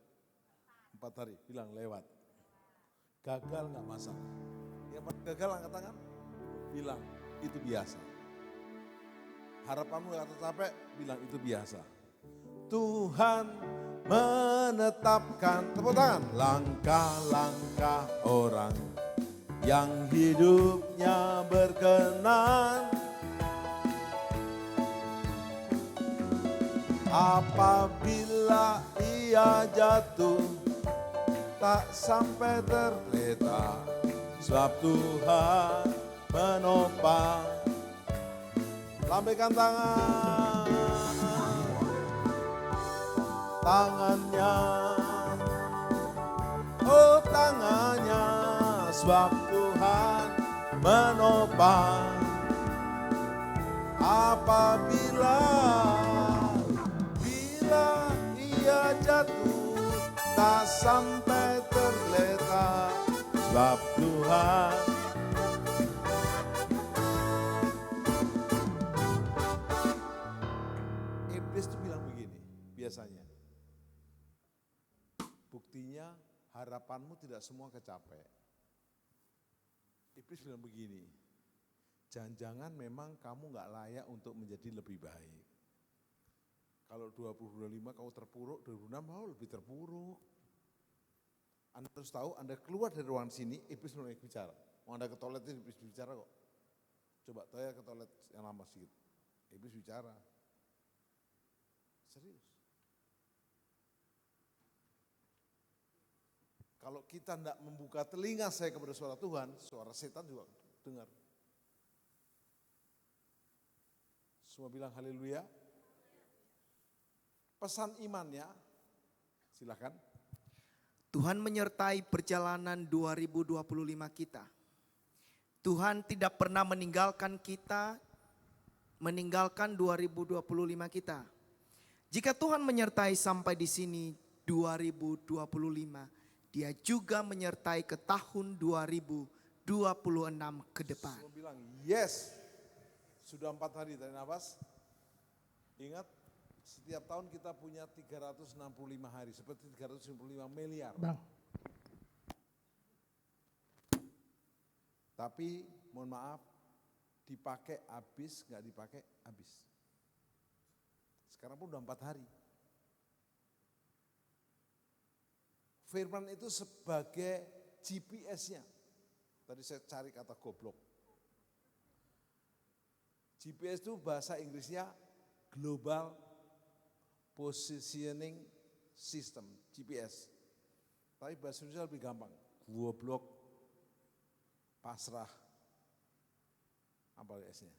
4 hari. Bilang lewat. Gagal nggak masalah. Yang gagal angkat tangan. Bilang itu biasa. Harapanmu nggak tercapai. Bilang itu biasa. Tuhan menetapkan, tepuk tangan, langkah-langkah orang yang hidupnya berkenan. Apabila ia jatuh, tak sampai tergeletak, sebab Tuhan menopang. Lambaikan tangan. Tangannya, oh tangannya, sebab Tuhan menopang. Apabila ia jatuh, tak sampai tergeletak. Sebab Tuhan Iblis tuh bilang begini biasanya. Buktinya harapanmu tidak semua kecapai. Iblis bilang begini, jangan-jangan memang kamu nggak layak untuk menjadi lebih baik. Kalau 2025 kamu terpuruk, 2026 mau lebih terpuruk. Anda harus tahu, Anda keluar dari ruangan sini, Iblis mulai bicara. Mau Anda ke toilet, Iblis bicara kok. Coba saya ke toilet yang lama sedikit. Iblis bicara. Serius. Kalau kita tidak membuka telinga saya kepada suara Tuhan, suara setan juga dengar. Semua bilang haleluya. Pesan imannya, silakan. Tuhan menyertai perjalanan 2025 kita. Tuhan tidak pernah meninggalkan kita, meninggalkan 2025 kita. Jika Tuhan menyertai sampai di sini 2025, Dia juga menyertai ke tahun 2026 ke depan. Semua bilang yes. Sudah 4 hari tarik nafas. Ingat, setiap tahun kita punya 365 hari, seperti 365 miliar. Bang. Tapi mohon maaf, dipakai habis, nggak dipakai habis. Sekarang pun udah 4 hari. Firman itu sebagai GPS-nya. Tadi saya cari kata goblok. GPS itu bahasa Inggrisnya Global Positioning System, GPS. Tapi bahasa Indonesia lebih gampang. Goblok, pasrah, apa S-nya.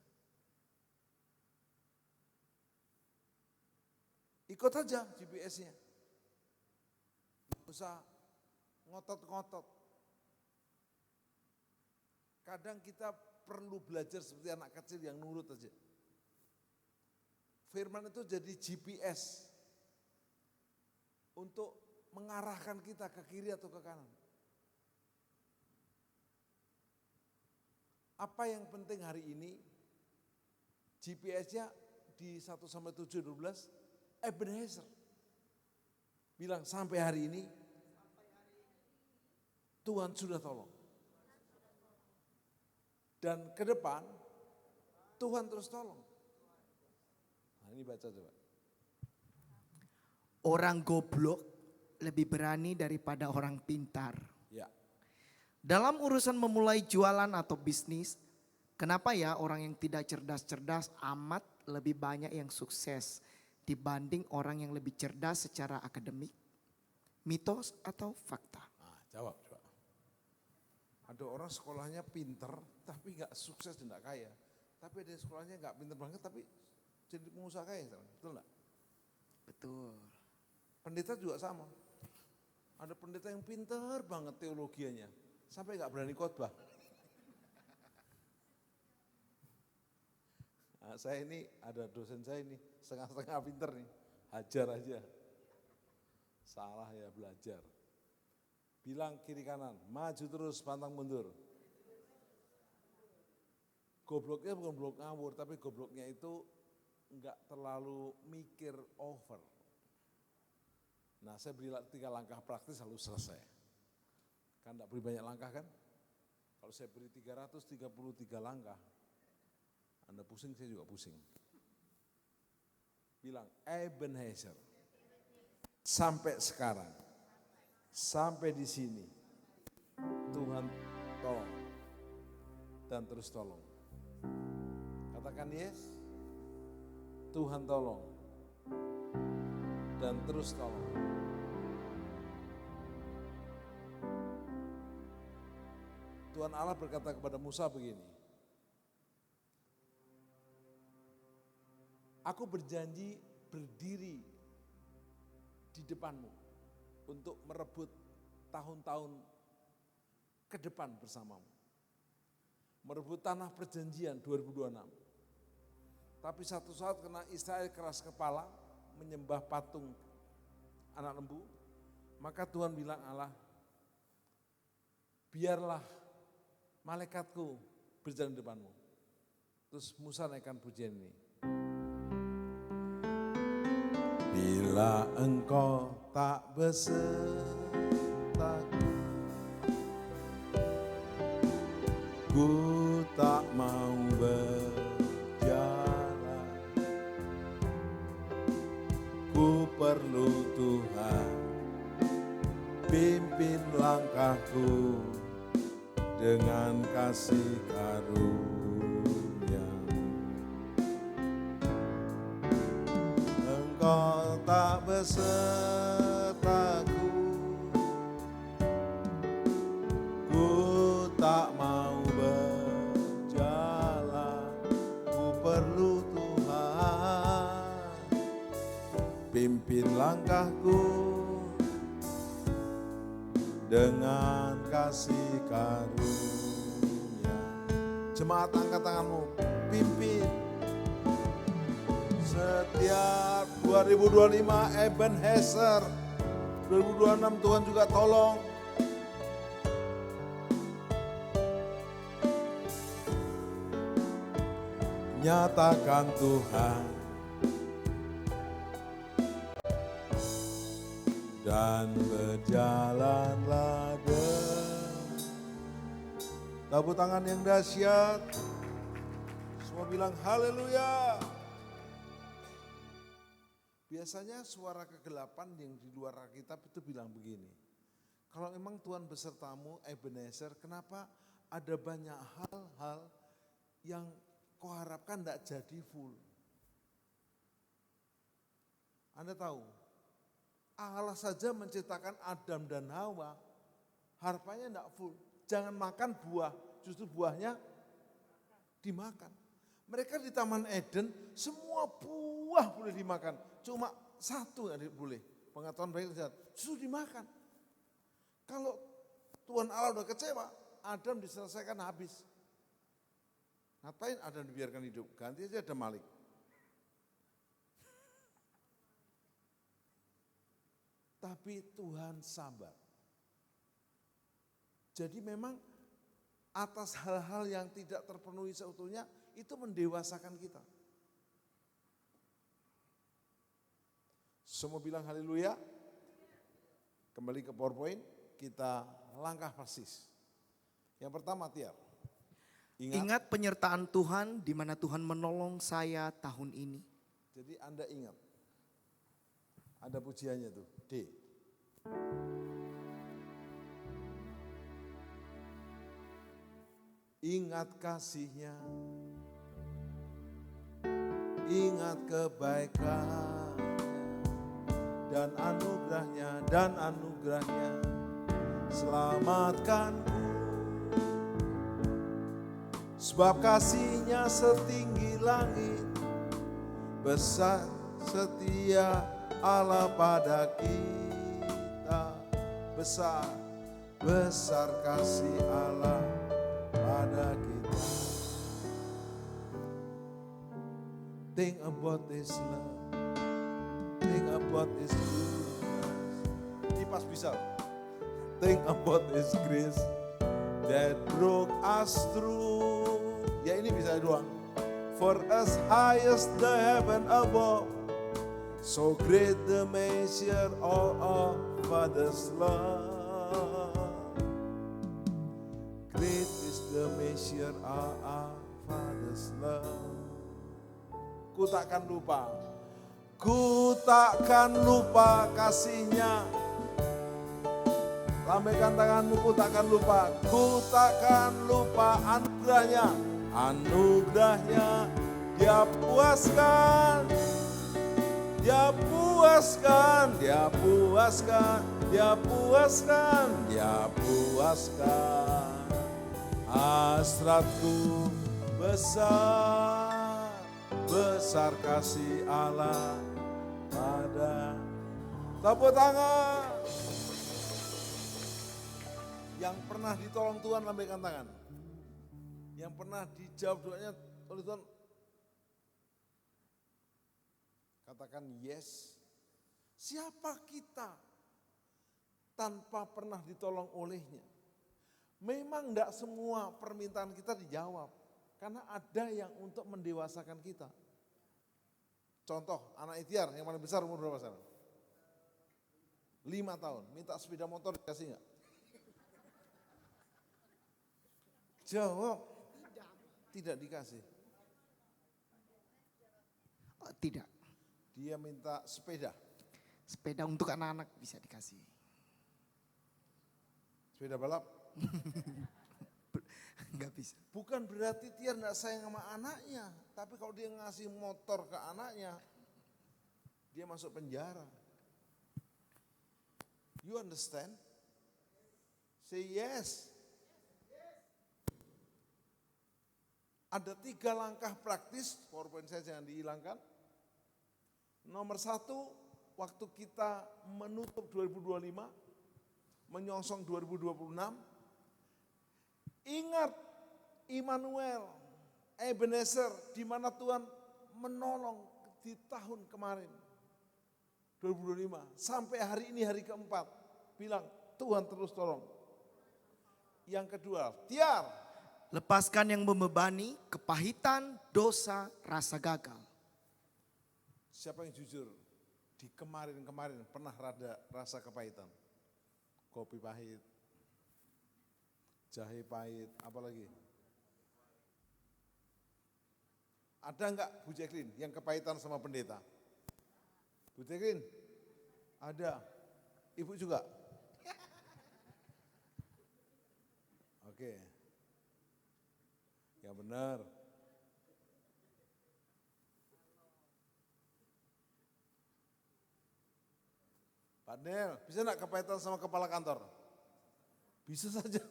Ikut aja GPS-nya. Nggak usah ngotot-ngotot. Kadang kita perlu belajar seperti anak kecil yang nurut aja. Firman itu jadi GPS untuk mengarahkan kita ke kiri atau ke kanan. Apa yang penting hari ini? GPS-nya di 1-7-12 Ebenezer. Bilang sampai hari ini Tuhan sudah tolong. Dan ke depan Tuhan terus tolong. Nah, ini baca coba. Orang goblok lebih berani daripada orang pintar. Ya. Dalam urusan memulai jualan atau bisnis, kenapa ya orang yang tidak cerdas-cerdas amat lebih banyak yang sukses dibanding orang yang lebih cerdas secara akademik? Mitos atau fakta? Nah, jawab coba. Ada orang sekolahnya pinter tapi nggak sukses dan nggak kaya. Tapi ada yang sekolahnya nggak pinter banget tapi jadi pengusaha kaya. Betul nggak? Betul. Pendeta juga sama. Ada pendeta yang pinter banget teologianya sampai nggak berani khotbah. Nah, saya ini ada dosen saya ini setengah-setengah pinter nih, hajar aja. Salah ya belajar. Bilang kiri kanan, maju terus pantang mundur. Gobloknya bukan goblok ngawur, tapi gobloknya itu enggak terlalu mikir over. Nah saya beri 3 langkah praktis lalu selesai. Kan enggak beri banyak langkah kan? Kalau saya beri 333 langkah, Anda pusing, saya juga pusing. Bilang, Ebenezer, sampai sekarang, sampai di sini, Tuhan tolong dan terus tolong. Katakan yes, Tuhan tolong dan terus tolong. Tuhan Allah berkata kepada Musa begini, aku berjanji berdiri di depanmu untuk merebut tahun-tahun ke depan bersamamu. Merebut tanah perjanjian 2026. Tapi satu saat kena Israel keras kepala, menyembah patung anak lembu, Maka Tuhan bilang Allah, biarlah malaikatku berjalan di depanmu. Terus Musa naikkan pujian ini. Bila engkau tak besertaku, ku tak mau berjalan. Ku perlu Tuhan, pimpin langkahku dengan kasih karunia. Engkau tak besertaku, ku tak mau berjalan. Ku perlu Tuhan, pimpin langkahku dengan kasih karunia. Jemaat, angkat tanganmu, pimpin. Setiap 2025 Ebenezer, 2026 Tuhan juga tolong. Nyatakan Tuhan dan berjalanlah tepuk tangan yang dahsyat. Semua bilang haleluya. Biasanya suara kegelapan yang di luar Alkitab itu bilang begini. Kalau memang Tuhan besertamu, Ebenezer, kenapa ada banyak hal-hal yang kau harapkan tidak jadi full? Anda tahu, Allah saja menciptakan Adam dan Hawa, harapannya tidak full. Jangan makan buah, justru buahnya dimakan. Mereka di Taman Eden, semua buah boleh dimakan. Cuma satu yang boleh, pengetahuan baik dan jahat, justru dimakan. Kalau Tuhan Allah udah kecewa, Adam diselesaikan habis. Ngapain Adam dibiarkan hidup? Ganti aja ada Malik. Tapi Tuhan sabar. Jadi memang atas hal-hal yang tidak terpenuhi seutuhnya, itu mendewasakan kita. Semua bilang haleluya. Kembali ke PowerPoint, kita langkah persis. Yang pertama, Tiar. Ingat penyertaan Tuhan di mana Tuhan menolong saya tahun ini. Jadi Anda ingat. Ada pujiannya tuh, D. Ingat kasih-Nya, ingat kebaikan dan anugerah-Nya, selamatkanku. Sebab kasih-Nya setinggi langit, besar setia Allah pada kita. Besar kasih Allah pada kita. Think about His love, think about His goodness. Ini pas bisa. Think about His grace that broke us through. Ya ini bisa doang. For as high as the heaven above, so great the measure of our Father's love. Great is the measure of our Father's love. Ku takkan lupa kasih-Nya. Lambaikan tanganmu, ku takkan lupa. Ku takkan lupa anugerah-Nya. Anugerah-Nya Dia puaskan. Dia puaskan, Dia puaskan, Dia puaskan, Dia puaskan. Hasratku besar, besar kasih Allah pada. Tepuk tangan. Yang pernah ditolong Tuhan, lambaikan tangan. Yang pernah dijawab doanya oleh Tuhan, katakan yes. Siapa kita tanpa pernah ditolong olehnya. Memang tidak semua permintaan kita dijawab, karena ada yang untuk mendewasakan kita. Contoh, anak Ikhtiar yang paling besar umur berapa sekarang? 5 tahun, minta sepeda motor dikasih enggak? Jawab, tidak dikasih. Oh, tidak. Dia minta sepeda. Sepeda untuk anak-anak bisa dikasih. Sepeda balap. Enggak bisa. Bukan berarti Tiar enggak sayang sama anaknya, tapi kalau dia ngasih motor ke anaknya, dia masuk penjara. You understand? Say yes. Ada 3 langkah praktis, PowerPoint saya jangan dihilangkan. Nomor 1, waktu kita menutup 2025, menyongsong 2026, ingat Immanuel, Ebenezer, di mana Tuhan menolong di tahun kemarin, 2025, sampai hari ini hari keempat, bilang Tuhan terus tolong. Yang kedua, Tiar, Lepaskan yang membebani, kepahitan, dosa, rasa gagal. siapa yang jujur? Di kemarin-kemarin pernah rasa kepahitan? Kopi pahit, jahe pahit, apa lagi? Ada enggak Bu Jacqueline yang kepahitan sama pendeta? Bu Jacqueline? Ada. Ibu juga? Oke. Yang benar. Pak Nel, bisa enggak kepahitan sama kepala kantor? Bisa saja.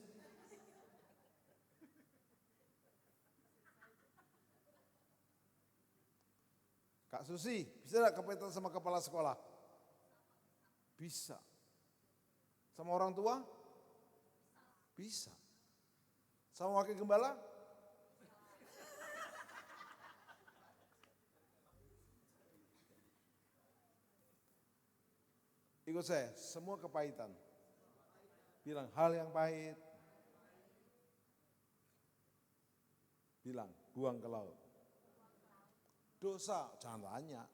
Kak Susi, bisa enggak kepahitan sama kepala sekolah? Bisa. Sama orang tua? Bisa. Sama wakil gembala? Ikut saya, semua kepahitan. Bilang hal yang pahit. Bilang, buang ke laut. Dosa, jangan tanya.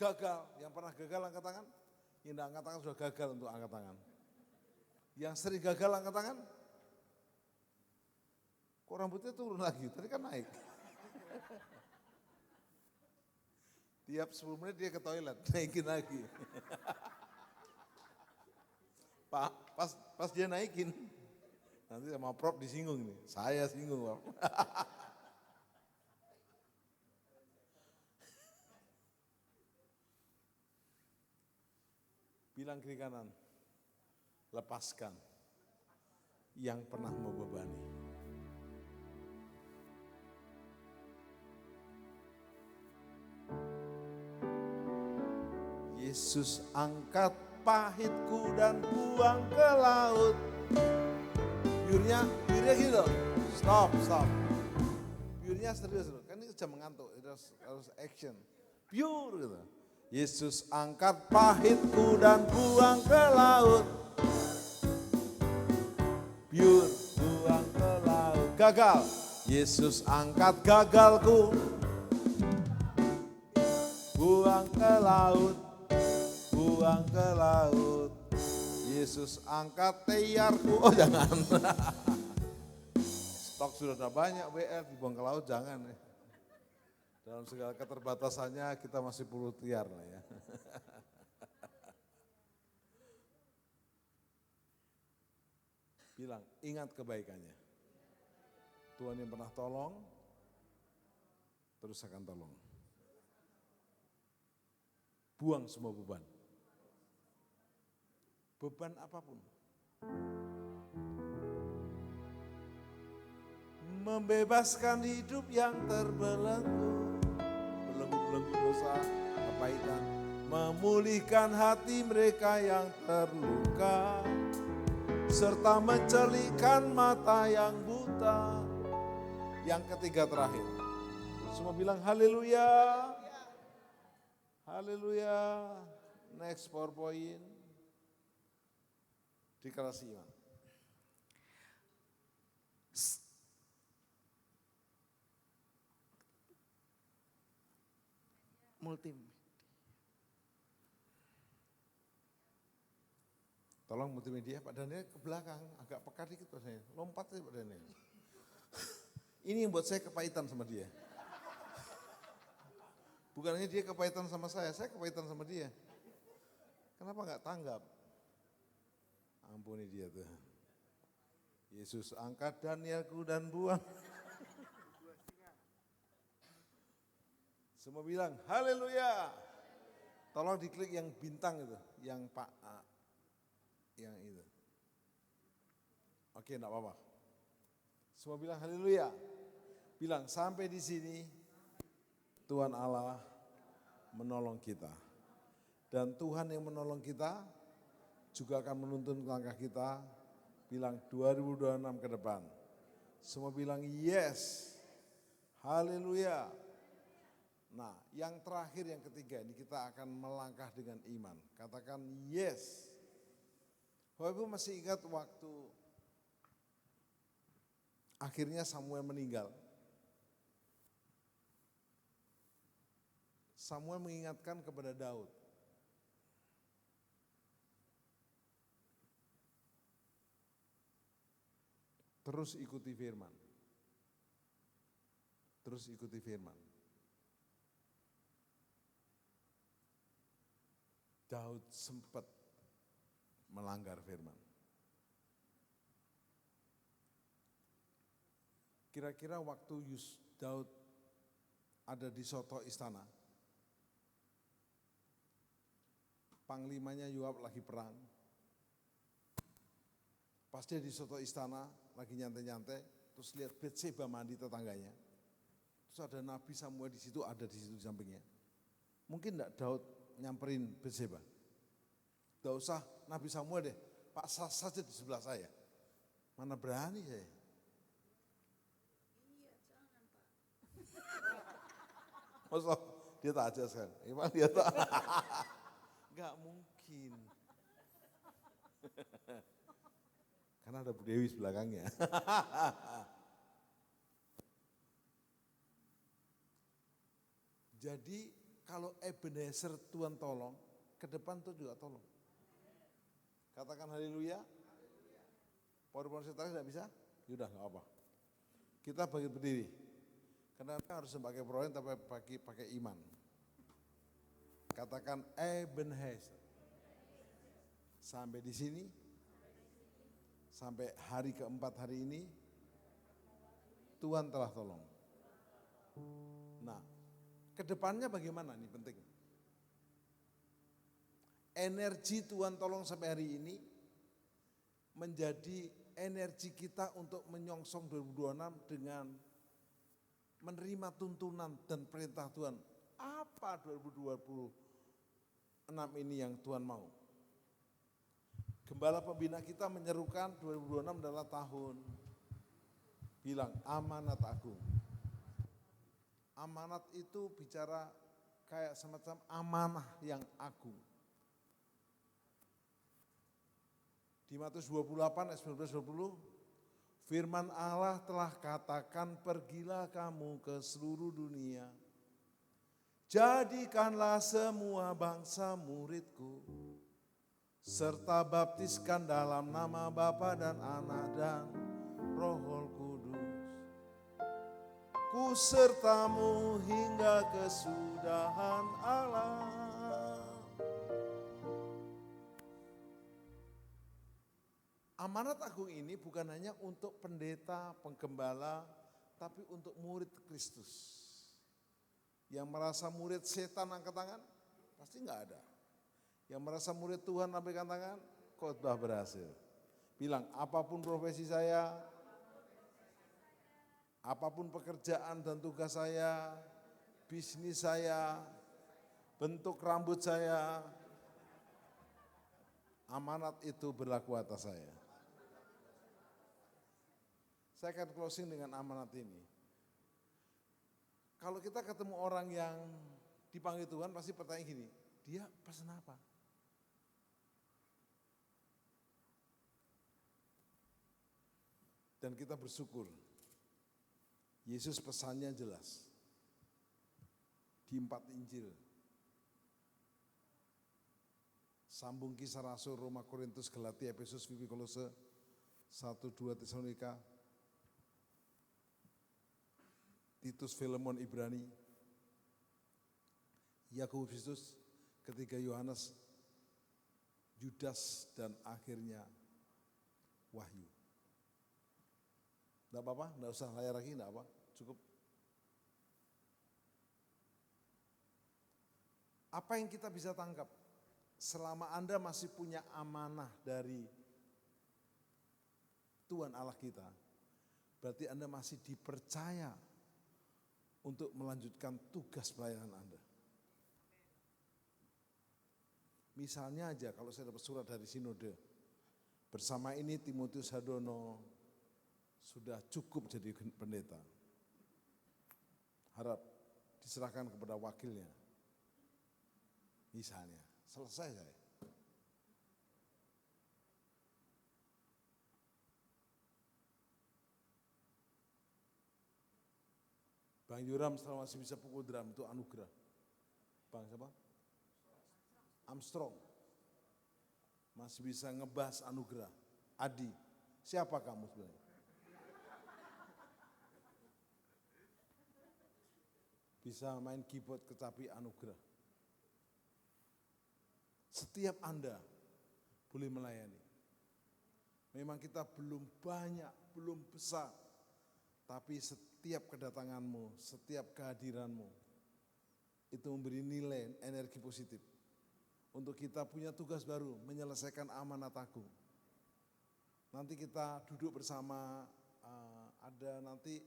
Gagal, yang pernah gagal angkat tangan? Yang tidak angkat tangan sudah gagal untuk angkat tangan. Yang sering gagal angkat tangan? Kok rambutnya turun lagi, tadi kan naik. Tiap 10 menit dia ke toilet, naikin lagi. Pak, pas dia naikin, nanti sama Prof disinggung nih, saya singgung Prof. Bilang kiri kanan, lepaskan yang pernah membebani. Yesus angkat pahitku dan buang ke laut. Biurnya gitu. Stop. Biurnya serius loh, kan ini sudah mengantuk, harus action. Pure gitu. Yesus angkat pahitku dan buang ke laut. Pure, buang ke laut. Gagal. Yesus angkat gagalku. Buang ke laut. Buang ke laut. Yesus angkat tiarku. Oh jangan. Stok sudah ada banyak WR, dibuang ke laut jangan. Dalam segala keterbatasannya kita masih perlu tiar lah ya. Bilang, ingat kebaikannya. Tuhan yang pernah tolong, terus akan tolong. Buang semua beban. Beban apapun. Membebaskan hidup yang terbelenggu, belenggu dosa, kepahitan. Memulihkan hati mereka yang terluka, serta mencelikkan mata yang buta. Yang ketiga terakhir, semua bilang haleluya. Haleluya. Next PowerPoint. Deklarasi iman. Tolong multimedia Pak Daniel ke belakang, agak peka dikit Pak Daniel. Lompat aja Pak Daniel. Ini yang buat saya kepahitan sama dia. Bukannya dia kepahitan sama saya kepahitan sama dia. Kenapa nggak tanggap? Ampuni dia tuh. Yesus angkat Danielku dan buang. Semua bilang haleluya. Tolong diklik yang bintang itu, yang Pak yang itu. Oke, enggak apa-apa. Semua bilang haleluya. Bilang sampai di sini Tuhan Allah menolong kita. Dan Tuhan yang menolong kita juga akan menuntun langkah kita. Bilang 2026 ke depan. Semua bilang yes. Haleluya. Nah, yang terakhir yang ketiga ini kita akan melangkah dengan iman. Katakan yes. Bapak Ibu masih ingat waktu akhirnya Samuel meninggal. Samuel mengingatkan kepada Daud. Terus ikuti firman. Terus ikuti firman. Daud sempat melanggar firman. Kira-kira waktu Daud ada di soto istana, panglimanya Yoab lagi perang, pas dia di soto istana, lagi nyantai-nyantai, terus lihat Betseba mandi tetangganya, terus ada Nabi Samuel di situ, ada di situ di sampingnya. Mungkin enggak Daud nyamperin Betseba? Enggak usah Nabi Samuel deh, Pak sah saja di sebelah saya. Mana berani saya. Iya, jangan Pak. Masa dia tak aja kan? Emang dia tak? Enggak mungkin. Karena ada Bu Dewi belakangnya. Jadi kalau Ebenezer Tuhan tolong, ke depan tuh juga tolong. Katakan haleluya. PowerPoint saya tidak bisa? Yaudah nggak apa. Kita bagi berdiri. Kenapa harus pakai PowerPoint tapi pakai iman. Katakan Ebenezer. Sampai di sini, sampai hari keempat hari ini, Tuhan telah tolong. Nah, kedepannya bagaimana nih penting? Energi Tuhan tolong sampai hari ini menjadi energi kita untuk menyongsong 2026 dengan menerima tuntunan dan perintah Tuhan. Apa 2026 ini yang Tuhan mau? Gembala pembina kita menyerukan 2026 adalah tahun, bilang amanat agung. Amanat itu bicara kayak semacam amanah yang agung. Di Matius 28 ayat 19-20, firman Allah telah katakan, pergilah kamu ke seluruh dunia, jadikanlah semua bangsa muridku, serta baptiskan dalam nama Bapa dan Anak dan Roh Kudus. Ku sertamu hingga kesudahan alam. Amanat agung ini bukan hanya untuk pendeta, penggembala, tapi untuk murid Kristus. Yang merasa murid setan angkat tangan, pasti enggak ada. Yang merasa murid Tuhan lambaikan tangan, khotbah berhasil. Bilang, apapun profesi saya, apapun pekerjaan dan tugas saya, bisnis saya, bentuk rambut saya, amanat itu berlaku atas saya. Saya akan closing dengan amanat ini. Kalau kita ketemu orang yang dipanggil Tuhan, pasti pertanyaan gini, dia pesan apa? Dan kita bersyukur. Yesus pesannya jelas. Di 4 Injil. Sambung Kisah Rasul, Roma, Korintus, Galatia, Efesus, Filipi, Kolose, 1-2 Tesalonika, Titus, Filemon, Ibrani, Yakobus, Efesus, ketiga Yohanes, Yudas, dan akhirnya Wahyu. Enggak apa-apa, enggak usah layar lagi, enggak apa, cukup. Apa yang kita bisa tangkap? Selama Anda masih punya amanah dari Tuhan Allah kita, berarti Anda masih dipercaya untuk melanjutkan tugas pelayanan Anda. Misalnya aja kalau saya dapat surat dari Sinode, bersama ini Timotius Hardono sudah cukup jadi pendeta. Harap diserahkan kepada wakilnya. Misalnya, selesai saya. Bang Yoram setelah masih bisa pukul drum itu anugerah. Bang siapa? Armstrong. Masih bisa ngebas anugerah. Adi, siapa kamu sebenarnya? Bisa main keyboard kecapi anugerah. Setiap Anda boleh melayani. Memang kita belum banyak, belum besar. Tapi setiap kedatanganmu, setiap kehadiranmu, itu memberi nilai, energi positif. Untuk kita punya tugas baru, menyelesaikan amanat agung. Nanti kita duduk bersama, ada nanti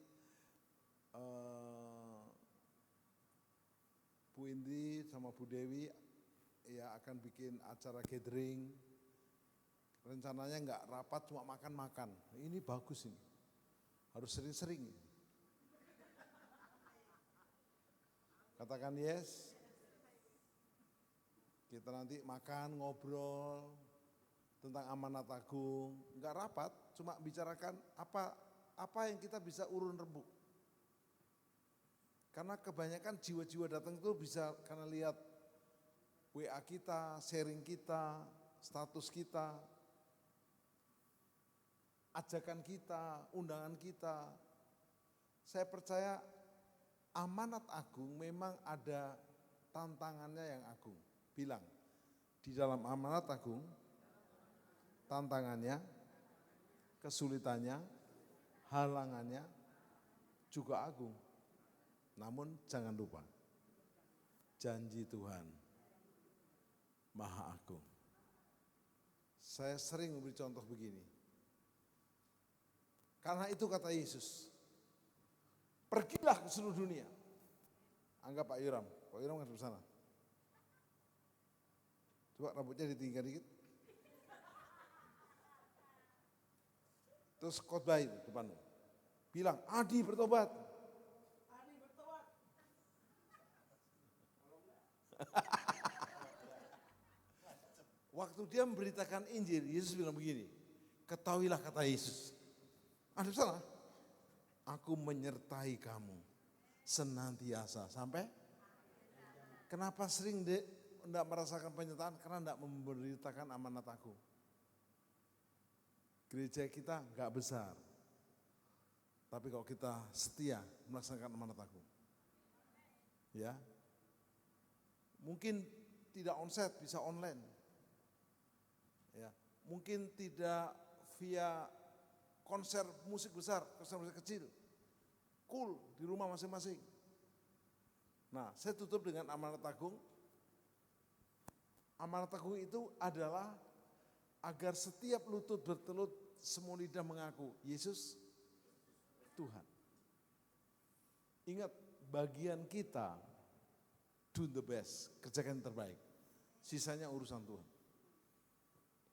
Bu Indi sama Bu Dewi ya akan bikin acara gathering. Rencananya enggak rapat, cuma makan-makan. Ini bagus ini. Harus sering-sering. Katakan yes. Kita nanti makan, ngobrol tentang amanat agung. Enggak rapat, cuma bicarakan apa yang kita bisa urun rembuk. Karena kebanyakan jiwa-jiwa datang itu bisa karena lihat WA kita, sharing kita, status kita, ajakan kita, undangan kita. Saya percaya amanat agung memang ada tantangannya yang agung. Bilang, di dalam amanat agung, tantangannya, kesulitannya, halangannya juga agung. Namun jangan lupa, janji Tuhan Maha Agung. Saya sering memberi contoh begini. Karena itu kata Yesus, pergilah ke seluruh dunia. Anggap Pak Yoram ngadep sana. Coba rambutnya ditinggal dikit. Terus khotbah itu depanmu. Bilang, Adi bertobat. Waktu dia memberitakan Injil, Yesus bilang begini, ketahuilah kata Yesus, ada salah, aku menyertai kamu senantiasa sampai. Kenapa sering tidak merasakan penyertaan? Karena tidak memberitakan amanat aku. Gereja kita enggak besar, tapi kalau kita setia melaksanakan amanat aku, ya, mungkin tidak onsite, bisa online. Ya, mungkin tidak via konser musik besar, konser musik kecil. Cool di rumah masing-masing. Nah, saya tutup dengan amanat agung. Amanat agung itu adalah agar setiap lutut bertelut, semua lidah mengaku Yesus Tuhan. Ingat, bagian kita do the best, kerjakan yang terbaik. Sisanya urusan Tuhan.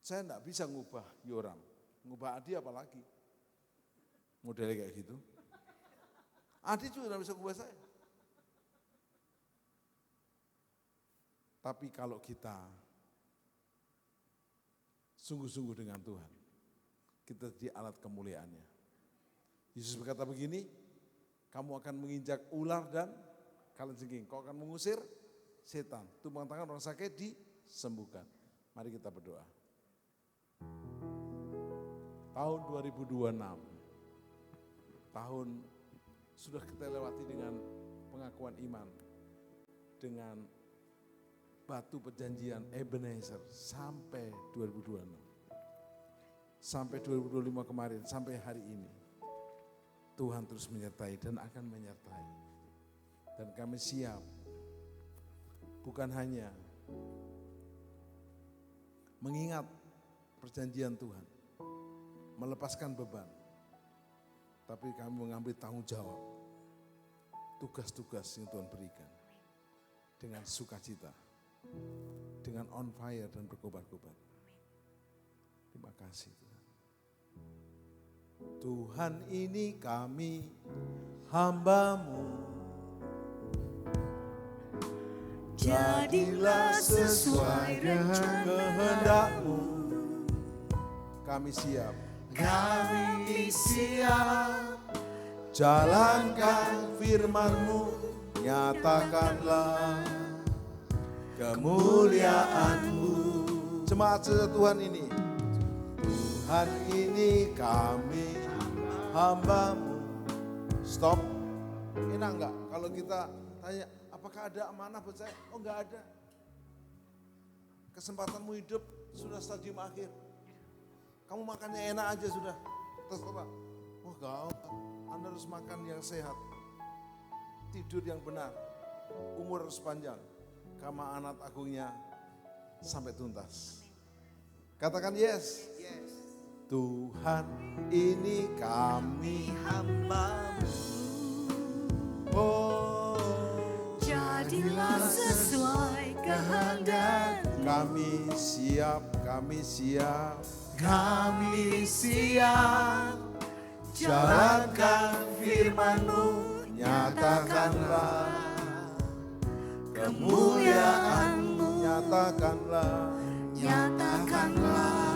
Saya enggak bisa ngubah Yoram, ngubah Adi apalagi. Modelnya kayak gitu. Adi juga enggak bisa ngubah saya. Tapi kalau kita sungguh-sungguh dengan Tuhan, kita jadi alat kemuliaannya. Yesus berkata begini, kamu akan menginjak ular dan kalajengking. Kau akan mengusir setan. Tumpang tangan orang sakit disembuhkan. Mari kita berdoa. Tahun 2026, tahun sudah kita lewati dengan pengakuan iman, dengan batu perjanjian Ebenezer sampai 2026. Sampai 2025 kemarin, sampai hari ini. Tuhan terus menyertai dan akan menyertai. Dan kami siap, bukan hanya mengingat perjanjian Tuhan, melepaskan beban, tapi kami mengambil tanggung jawab, tugas-tugas yang Tuhan berikan, dengan sukacita, dengan on fire dan berkobar-kobar. Terima kasih Tuhan. Tuhan ini kami hamba-Mu, jadilah sesuai dengan kehendak-Mu. Kami siap, jalankan firman-Mu, nyatakanlah kemuliaan-Mu. Jemaat Tuhan ini, Tuhan ini kami hamba-Mu. Stop. Enak enggak kalau kita tanya, apakah ada amanah buat saya? Oh enggak ada. Kesempatanmu hidup sudah stadium akhir. Kamu makannya enak aja sudah. Terserah. Wah gawat. Anda harus makan yang sehat. Tidur yang benar. Umur harus panjang. Kama anak agungnya sampai tuntas. Katakan yes. Tuhan ini kami hamba-Mu. Oh, jadilah sesuai kehendak. Kami siap, kami siap. Kami siap jalankan firman-Mu, Nyatakanlah kemuliaan-Mu, nyatakanlah nyatakanlah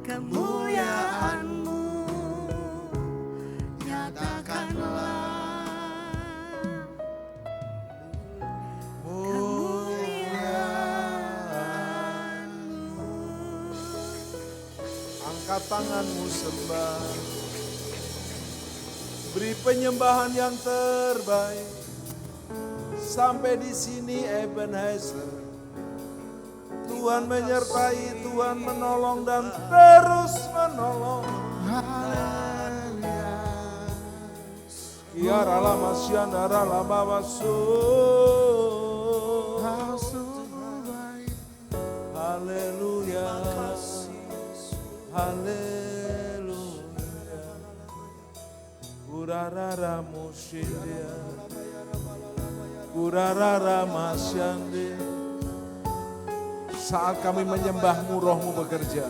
kemuliaan-Mu, nyatakanlah angkat tanganmu sembah, beri penyembahan yang terbaik. Sampai di sini Ebenezer, Tuhan menyertai, Tuhan menolong dan terus menolong. Ya rala masyanda rala babasu. Haleluya. Haleluya. Urarara mushindia. Urarara masyande. Saat kami menyembah-Mu, Roh-Mu bekerja.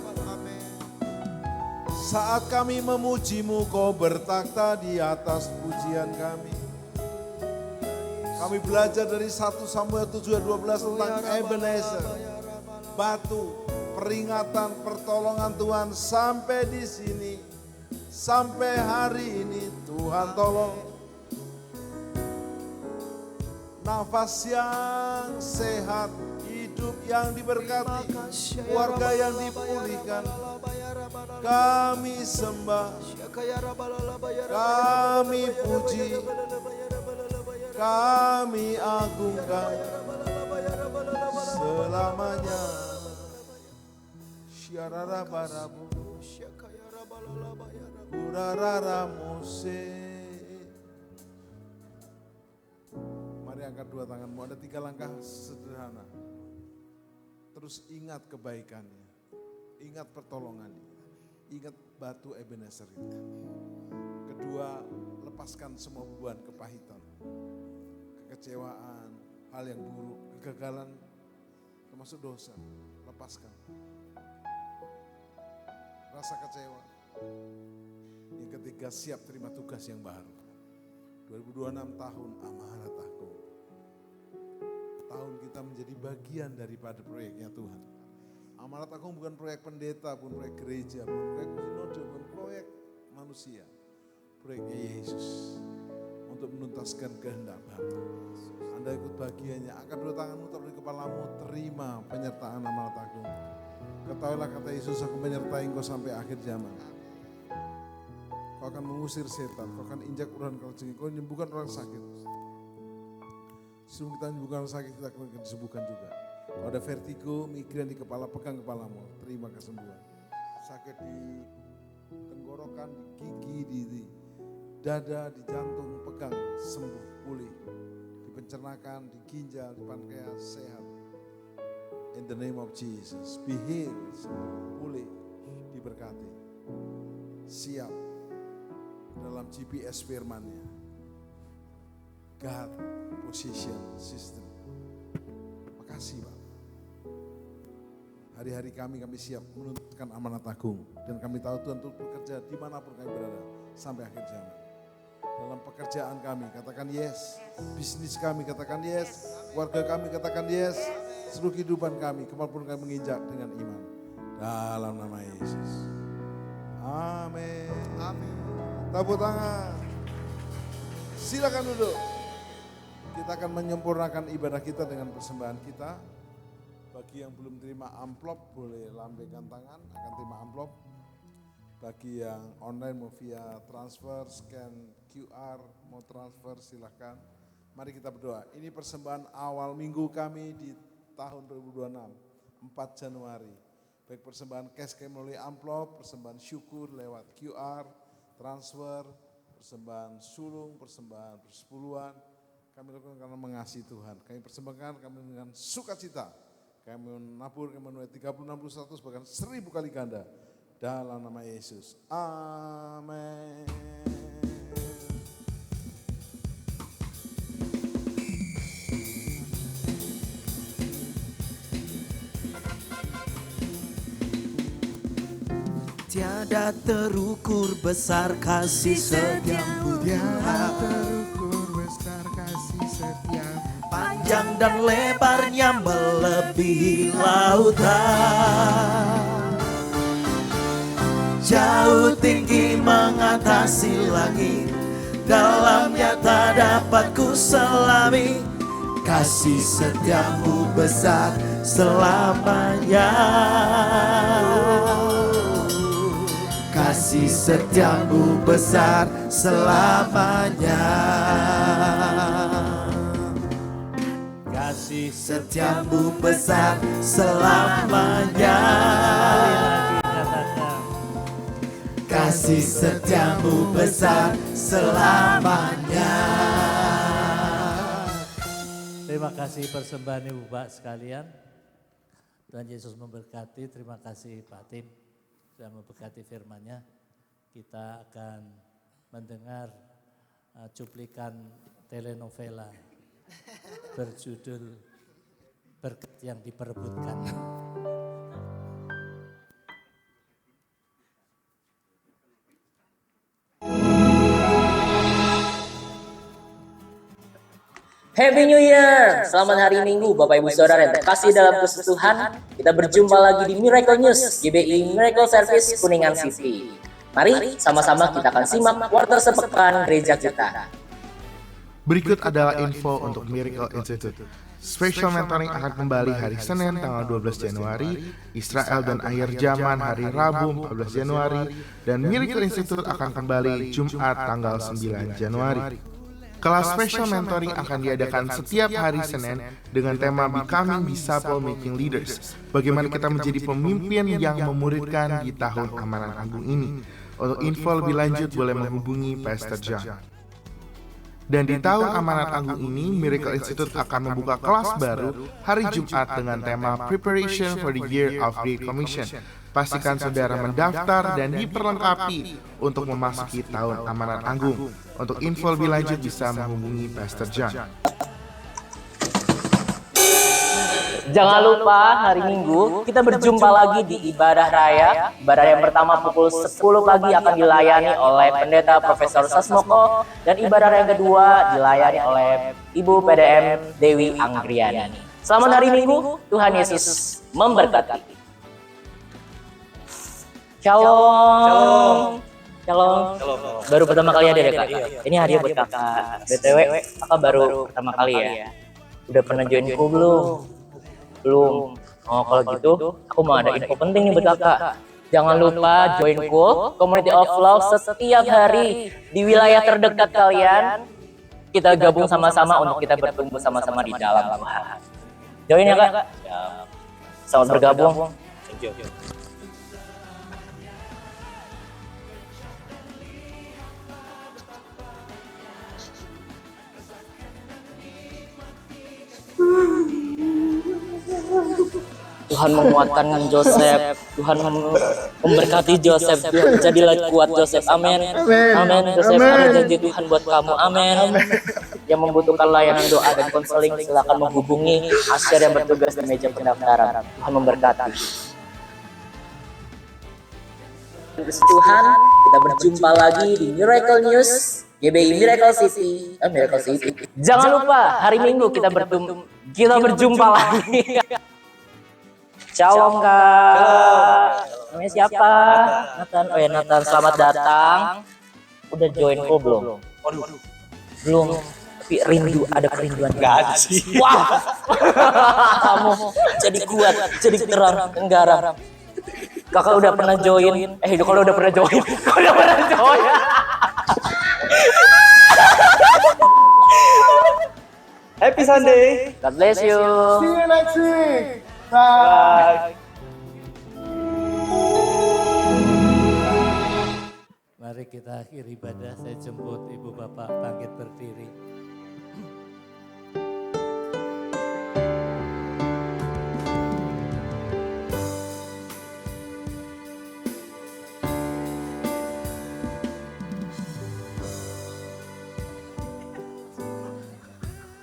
Saat kami memuji-Mu, Kau bertakhta di atas pujian kami. Kami belajar dari 1 Samuel 7:12 tentang Ebenezer. Batu peringatan pertolongan Tuhan sampai di sini. Sampai hari ini Tuhan tolong. Nafas yang sehat, hidup yang diberkati, keluarga yang dipulihkan. Kami sembah, kami puji, kami agungkan selamanya. Syarara barabu, urarara mose. Mari angkat dua tanganmu, ada 3 langkah sederhana. Terus ingat kebaikannya, ingat pertolongannya, ingat batu Ebenezer itu. Kedua, lepaskan semua beban kepahitan, kekecewaan, hal yang buruk, kegagalan, termasuk dosa. Lepaskan. Rasa kecewa. Yang ketiga, siap terima tugas yang baru. 2026 tahun amanat agung. Tahun kita menjadi bagian daripada proyeknya Tuhan. Amanat agung bukan proyek pendeta, bukan proyek gereja, bukan proyek sinode, bukan proyek manusia, proyeknya Yesus untuk menuntaskan kehendak Bapa. Anda ikut bagiannya, angkat dua tanganmu, taruh di kepalamu, terima penyertaan amanat agung. Ketahuilah kata Yesus, aku menyertai engkau sampai akhir zaman. Kau akan mengusir setan, kau akan injak uran kalajengking, kau menyembuhkan orang sakit. Sebelum kita menyembuhkan orang sakit, kita akan disembuhkan juga. Kalau ada vertigo, migrain di kepala, pegang kepalamu, terima kesembuhan. Sakit di tenggorokan, di gigi, di dada, di jantung, pegang, sembuh, pulih. Di pencernaan, di ginjal, di pankreas, sehat. In the name of Jesus, be healed, sembuh, pulih, diberkati. Siap dalam GPS firman-Nya. God Position System. Makasih Pak. Hari-hari kami siap menuntutkan amanat agung. Dan kami tahu Tuhan untuk bekerja dimanapun kami berada sampai akhir zaman. Dalam pekerjaan kami katakan yes. Bisnis kami katakan yes. Keluarga kami katakan yes. Seluruh kehidupan kami kemanapun kami menginjak dengan iman. Dalam nama Yesus. Amin. Amin. Tepuk tangan. Silakan duduk. Kita akan menyempurnakan ibadah kita dengan persembahan kita. Bagi yang belum terima amplop boleh lambaikan tangan, akan terima amplop. Bagi yang online mau via transfer, scan QR, mau transfer silahkan. Mari kita berdoa. Ini persembahan awal minggu kami di tahun 2026, 4 Januari. Baik persembahan cash kami melalui amplop, persembahan syukur lewat QR, transfer, persembahan sulung, persembahan persepuluhan. Kami lakukan karena mengasihi Tuhan. Kami persembahkan kami dengan sukacita. Kami menabur, kami menuai 30, 60, 100, bahkan 1000 kali ganda. Dalam nama Yesus. Amin. Tiada terukur besar kasih setiamu, Tiada terukur besar kasih setiamu. panjang dan lebarnya melebihi lautan, jauh tinggi mengatasi langit, dalamnya tak dapat ku selami. Kasih setiamu besar selamanya. Kasih setiamu besar selamanya. Kasih setiamu besar selamanya. Kasih setiamu besar selamanya. Terima kasih persembahan Ibu Pak sekalian. Tuhan Yesus memberkati. Terima kasih Pak Tim sudah memberkati firman-Nya. Kita akan mendengar cuplikan telenovela berjudul Berkat yang Diperebutkan. Happy New Year! Selamat hari Minggu Bapak Ibu Saudara yang terkasih dalam Kristus Tuhan. Kita berjumpa lagi di Miracle News GBI Miracle Service Kuningan City. Mari sama-sama kita akan simak warta sepekan gereja kita. Berikut adalah info untuk Miracle Institute. Special mentoring akan kembali hari Senin tanggal 12 Januari, Israel dan akhir zaman hari Rabu 14 Januari, dan Miracle Institute akan kembali Jumat tanggal 9 Januari. Kelas special mentoring akan diadakan setiap hari Senin dengan tema Becoming Disciple Making Leaders. Bagaimana kita menjadi pemimpin yang memuridkan di tahun amanat agung ini. Untuk info lebih lanjut boleh menghubungi Pastor John. Dan di tahun amanat agung ini, Miracle Institute akan membuka kelas baru hari Jumat dengan tema Preparation for the Year of Great Commission. Pastikan saudara mendaftar dan diperlengkapi untuk memasuki tahun amanat agung. Untuk info lebih lanjut bisa menghubungi Pastor John. Jangan lupa hari Minggu kita berjumpa lagi di Ibadah Raya. Ibadah yang pertama pukul 10 pagi akan dilayani oleh Pendeta Profesor Sasmoko. Dan ibadah yang kedua dilayani oleh Ibu PDM Dewi Anggriani. Selamat hari Minggu, Tuhan Yesus memberkati. Shalom. Shalom. Baru pertama kali hadir ya kak? Ini hadiah buat kakak. BTW, kakak baru pertama kali ya? Udah pernah join ku belum? Belum. Oh kalau gitu, aku mau ada info penting nih buat kakak. Jangan lupa join ku, Community of Love setiap hari di wilayah terdekat kalian. Kita gabung sama-sama untuk kita bertumbuh sama-sama di dalam Tuhan. Join ya kak? Selamat bergabung. Thank you. Tuhan menguatkan Joseph, Tuhan memberkati Joseph, jadilah kuat Joseph, amin, amin. Joseph, ada janji Tuhan buat kamu, amin. Yang membutuhkan layanan doa dan konseling, silakan menghubungi Asher yang bertugas di meja pendaftaran. Tuhan memberkati. Tuhan, kita berjumpa lagi di Miracle News, GBI Miracle City, Miracle City. Jangan lupa hari Minggu kita berjumpa lagi. Shalom kak. Namanya siapa? Nathan. Oh ya Nathan, selamat datang. Udah join kok belum? Belum. Tapi rindu, ada kerinduan. Gak ada sih. Wah. Kamu jadi kuat, jadi terang, tenggara. Kakak udah pernah join. Kalau udah pernah join. Udah pernah join. Happy Sunday. God bless you. See you next week. Bye. Mari kita akhiri ibadah. Saya jemput Ibu Bapak bangkit berdiri.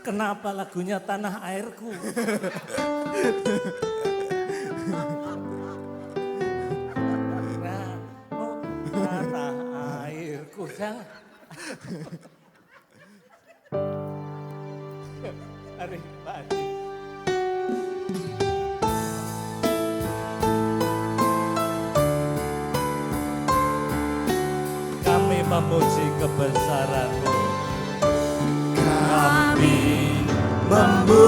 Kenapa lagunya Tanah Airku? Tanah airku jangan. Mari Pak Adi. Kami memuji kebesaran-Mu. Kami memuji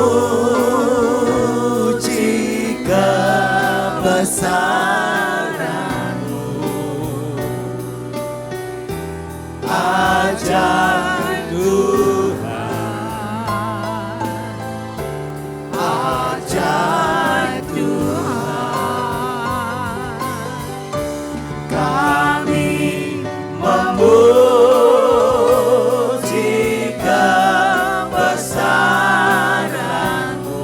kebesaran-Mu, ajaib Tuhan, ajaib Tuhan. Kami memuji kebesaran-Mu,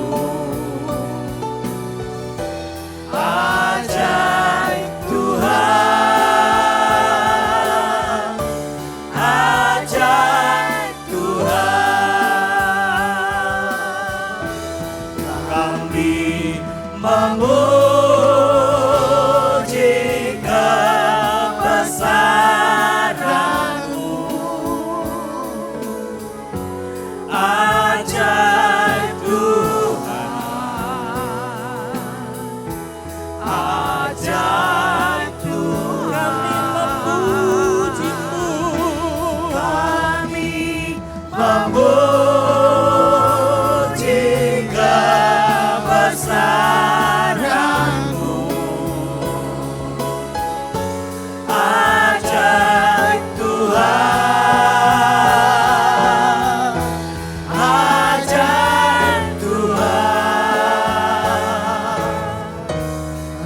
ajaib Tuhan, ajaib Tuhan. Kami memuji kebesaran-Mu, ajaib Tuhan, ajaib Tuhan. Kami memuji kebesaran-Mu, ajaib Tuhan, ajaib Tuhan,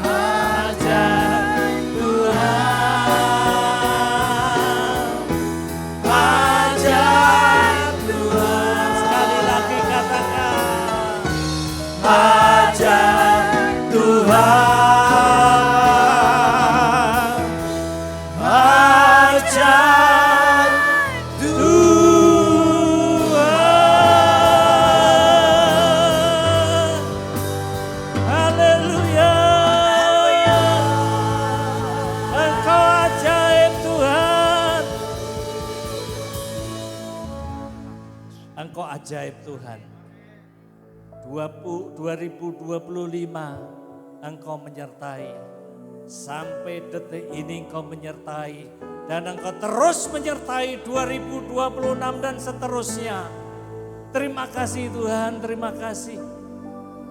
ajaib Tuhan, ajaib Tuhan. Sekali lagi katakan. Ajaib Tuhan, ajaib Tuhan. Haleluya. Engkau ajaib Tuhan. Engkau ajaib Tuhan. 2025 Engkau menyertai. Sampai detik ini Engkau menyertai Dan Engkau terus menyertai 2026 dan seterusnya. Terima kasih Tuhan, terima kasih.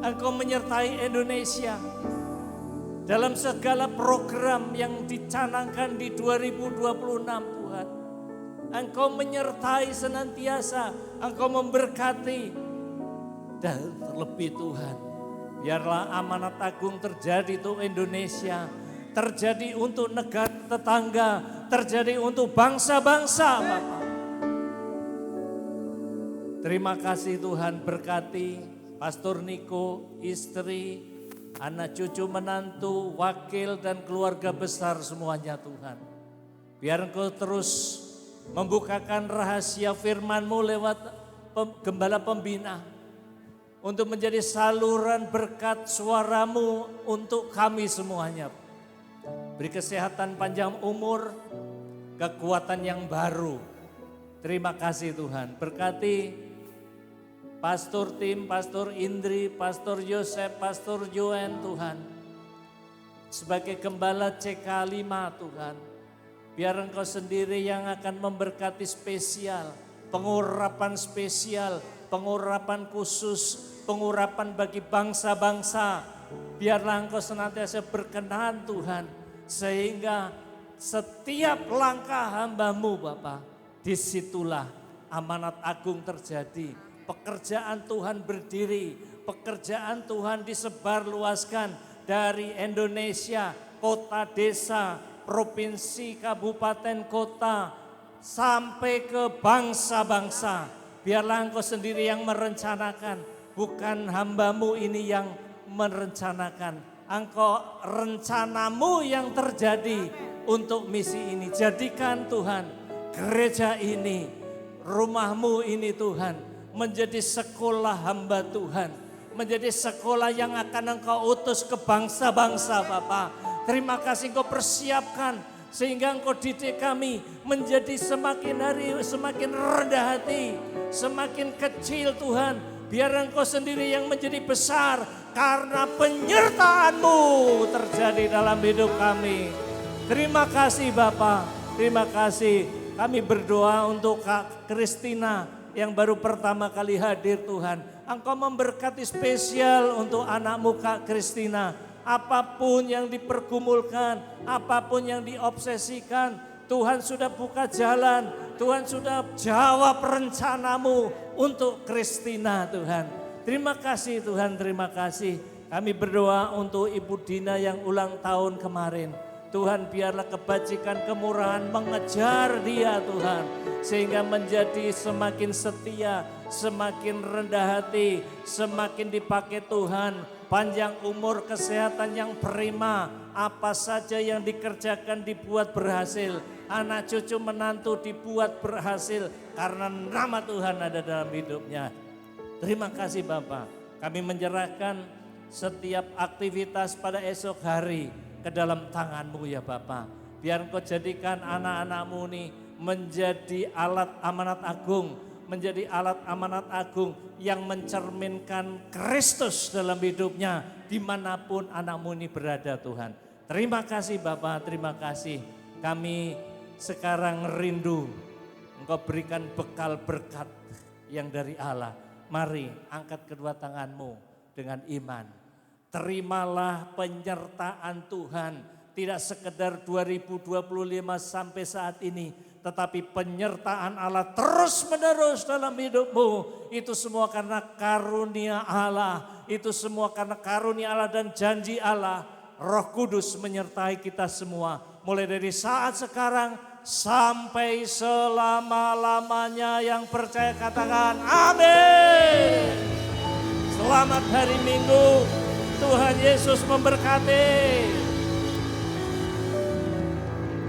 Engkau menyertai Indonesia dalam segala program yang dicanangkan di 2026 Tuhan. Engkau menyertai senantiasa, Engkau memberkati. Dan terlebih Tuhan, biarlah amanat agung terjadi untuk Indonesia, terjadi untuk negara tetangga, terjadi untuk bangsa-bangsa Bapak. Terima kasih Tuhan, berkati Pastor Niko, istri, anak cucu menantu, wakil dan keluarga besar semuanya Tuhan. Biar Engkau terus membukakan rahasia firman-Mu lewat gembala pembina. Untuk menjadi saluran berkat suara-Mu untuk kami semuanya. Beri kesehatan panjang umur, kekuatan yang baru. Terima kasih Tuhan. Berkati Pastor Tim, Pastor Indri, Pastor Yosef, Pastor Joen Tuhan. Sebagai gembala CK5 Tuhan. Biar Engkau sendiri yang akan memberkati spesial, pengurapan spesial, pengurapan khusus, pengurapan bagi bangsa-bangsa. Biarlah Engkau senantiasa berkenan Tuhan, sehingga setiap langkah hamba-Mu Bapa, disitulah amanat agung terjadi. Pekerjaan Tuhan berdiri, pekerjaan Tuhan disebarluaskan dari Indonesia, kota, desa, provinsi, kabupaten, kota, sampai ke bangsa-bangsa. Biarlah Engkau sendiri yang merencanakan, bukan hamba-Mu ini yang merencanakan. Engkau rencana-Mu yang terjadi untuk misi ini. Jadikan Tuhan gereja ini, rumah-Mu ini Tuhan, menjadi sekolah hamba Tuhan. Menjadi sekolah yang akan Engkau utus ke bangsa-bangsa Bapa. Terima kasih Engkau persiapkan sehingga Engkau didik kami menjadi semakin hari semakin rendah hati, semakin kecil Tuhan. Biar Engkau sendiri yang menjadi besar karena penyertaan-Mu terjadi dalam hidup kami. Terima kasih Bapa, terima kasih. Kami berdoa untuk Kak Kristina yang baru pertama kali hadir Tuhan. Engkau memberkati spesial untuk anak-Mu Kak Kristina. Apapun yang dipergumulkan, apapun yang diobsesikan, Tuhan sudah buka jalan. Tuhan sudah jawab rencana-Mu untuk Kristina Tuhan. Terima kasih Tuhan, terima kasih. Kami berdoa untuk Ibu Dina yang ulang tahun kemarin. Tuhan biarlah kebajikan kemurahan mengejar dia Tuhan. Sehingga menjadi semakin setia, semakin rendah hati, semakin dipakai Tuhan. Panjang umur, kesehatan yang prima, apa saja yang dikerjakan dibuat berhasil. Anak cucu menantu dibuat berhasil karena nama Tuhan ada dalam hidupnya. Terima kasih Bapak, kami menyerahkan setiap aktivitas pada esok hari ke dalam tangan-Mu ya Bapak. Biar Engkau jadikan anak-anak-Mu ini menjadi alat amanat agung, menjadi alat amanat agung yang mencerminkan Kristus dalam hidupnya dimanapun anak-Mu ini berada Tuhan. Terima kasih Bapak, terima kasih. Kami sekarang rindu Engkau berikan bekal berkat yang dari Allah. Mari angkat kedua tangan-Mu dengan iman. Terimalah penyertaan Tuhan. Tidak sekedar 2025 sampai saat ini, tetapi penyertaan Allah terus menerus dalam hidupmu. Itu semua karena karunia Allah. Itu semua karena karunia Allah dan janji Allah. Roh Kudus menyertai kita semua. Mulai dari saat sekarang sampai selama-lamanya. Yang percaya katakan amin. Selamat hari Minggu. Tuhan Yesus memberkati.